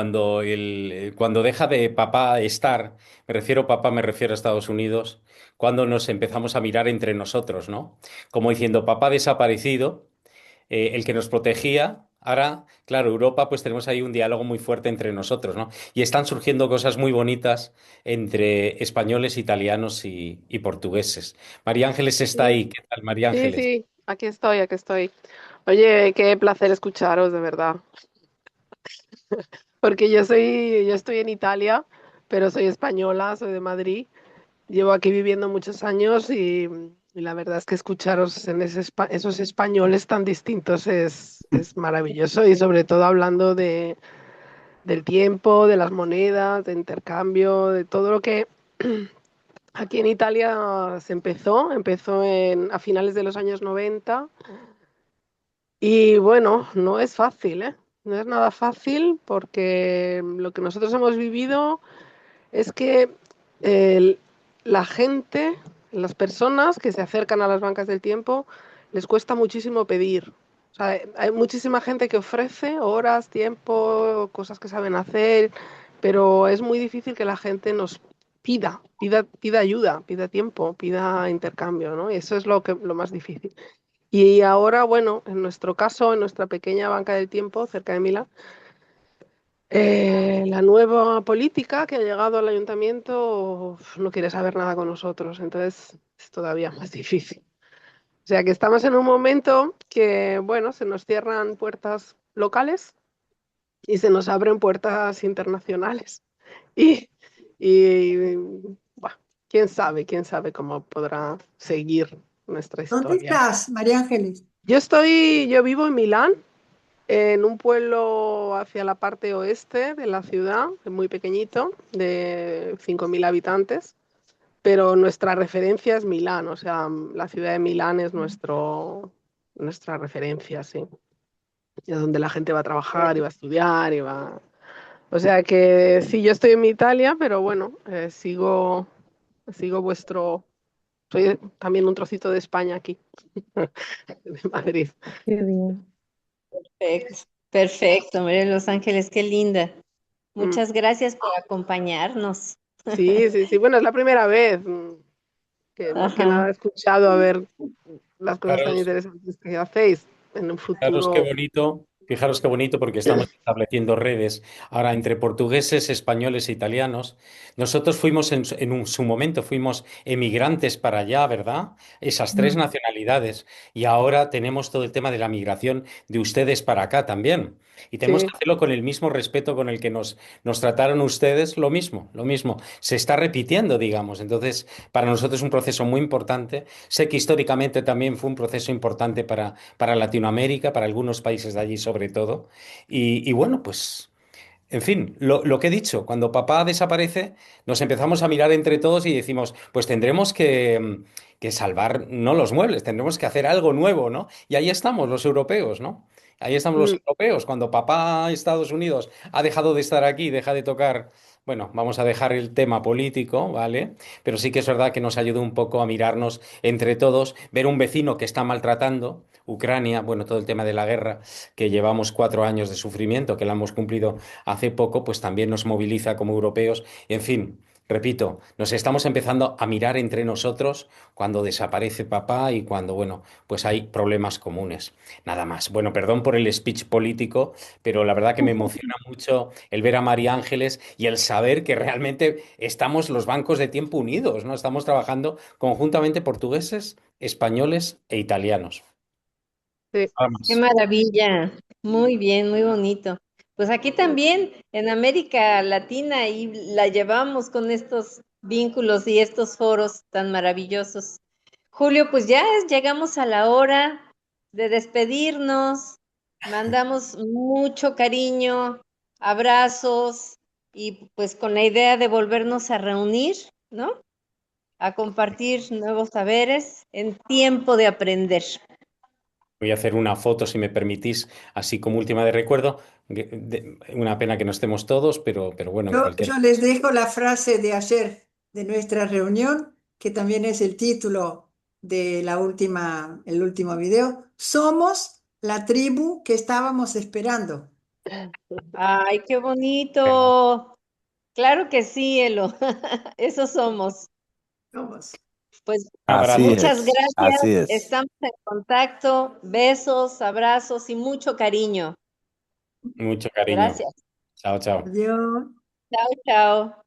deja de papá estar, me refiero a Estados Unidos, cuando nos empezamos a mirar entre nosotros, ¿no? Como diciendo, papá ha desaparecido, el que nos protegía. Ahora, claro, Europa, pues tenemos ahí un diálogo muy fuerte entre nosotros, ¿no? Y están surgiendo cosas muy bonitas entre españoles, italianos y portugueses. María Ángeles está Sí, ahí. ¿Qué tal, María sí, Ángeles? sí, aquí estoy, aquí estoy. Oye, qué placer escucharos, de verdad. Porque yo estoy en Italia, pero soy española, soy de Madrid. Llevo aquí viviendo muchos años y la verdad es que escucharos en esos españoles tan distintos es maravilloso y sobre todo hablando del tiempo, de las monedas, de intercambio, de todo lo que aquí en Italia se empezó a finales de los años 90. Y bueno, no es fácil, ¿eh? No es nada fácil porque lo que nosotros hemos vivido es que el- la gente, las personas que se acercan a las bancas del tiempo, les cuesta muchísimo pedir. O sea, hay muchísima gente que ofrece horas, tiempo, cosas que saben hacer, pero es muy difícil que la gente nos pida ayuda, pida tiempo, pida intercambio, ¿no? Y eso es lo más difícil. Y ahora, bueno, en nuestro caso, en nuestra pequeña banca del tiempo, cerca de Milán, la nueva política que ha llegado al ayuntamiento no quiere saber nada con nosotros, entonces es todavía más difícil. O sea que estamos en un momento que, bueno, se nos cierran puertas locales y se nos abren puertas internacionales. Y, y quién sabe cómo podrá seguir nuestra ¿Dónde historia. estás, María Ángeles? Yo vivo en Milán, en un pueblo hacia la parte oeste de la ciudad, muy pequeñito, de 5.000 habitantes, pero nuestra referencia es Milán, o sea, la ciudad de Milán es nuestra referencia, sí. Es donde la gente va a trabajar y va a estudiar y va... O sea que sí, yo estoy en Italia, pero bueno, sigo vuestro... Soy también un trocito de España aquí, de Madrid. Qué bien. Perfecto, perfecto, María de Los Ángeles, qué linda. Mm, Muchas gracias por acompañarnos. sí, sí, sí. Bueno, es la primera vez que más que nada Ajá. he escuchado a ver las cosas tan Fijaros, interesantes que hacéis en un futuro. fijaros qué bonito porque estamos estableciendo redes ahora entre portugueses, españoles e italianos. Nosotros fuimos su momento, fuimos emigrantes para allá, ¿verdad? Esas tres Mm. nacionalidades. Y ahora tenemos todo el tema de la migración de ustedes para acá también. Y tenemos que Sí. hacerlo con el mismo respeto con el que nos trataron ustedes, lo mismo, lo mismo. Se está repitiendo, digamos. Entonces, para nosotros es un proceso muy importante. Sé que históricamente también fue un proceso importante para Latinoamérica, para algunos países de allí sobre todo. Y bueno, pues, en fin, lo que he dicho, cuando papá desaparece, nos empezamos a mirar entre todos y decimos, pues tendremos que salvar, no los muebles, tendremos que hacer algo nuevo, ¿no? Y ahí estamos los europeos, ¿no? Ahí estamos los Mm. europeos. Cuando papá Estados Unidos ha dejado de estar aquí, deja de tocar, bueno, vamos a dejar el tema político, ¿vale? Pero sí que es verdad que nos ayuda un poco a mirarnos entre todos, ver un vecino que está maltratando, Ucrania, bueno, todo el tema de la guerra, que llevamos 4 años de sufrimiento, que la hemos cumplido hace poco, pues también nos moviliza como europeos. Y en fin, repito, nos estamos empezando a mirar entre nosotros cuando desaparece papá y cuando, bueno, pues hay problemas comunes. Nada más. Bueno, perdón por el speech político, pero la verdad que me emociona mucho el ver a María Ángeles y el saber que realmente estamos los bancos de tiempo unidos, ¿no? Estamos trabajando conjuntamente portugueses, españoles e italianos. Sí. Nada Qué más. maravilla. Muy bien, muy bonito. Pues aquí también, en América Latina, y la llevamos con estos vínculos y estos foros tan maravillosos. Julio, pues ya llegamos a la hora de despedirnos. Mandamos mucho cariño, abrazos y pues con la idea de volvernos a reunir, ¿no? A compartir nuevos saberes en tiempo de aprender. Voy a hacer una foto, si me permitís, así como última de recuerdo. Una pena que no estemos todos, pero bueno, en cualquier Yo les dejo la frase de ayer de nuestra reunión, que también es el título de el último video. Somos la tribu que estábamos esperando. Ay, qué caso. bonito. Claro que sí, Elo. Eso somos. Somos. Pues Así Abrazo. muchas es, gracias. así es. Estamos en contacto. Besos, abrazos y mucho cariño. Mucho cariño. Gracias. Chao, chao. Adiós. Chao, chao.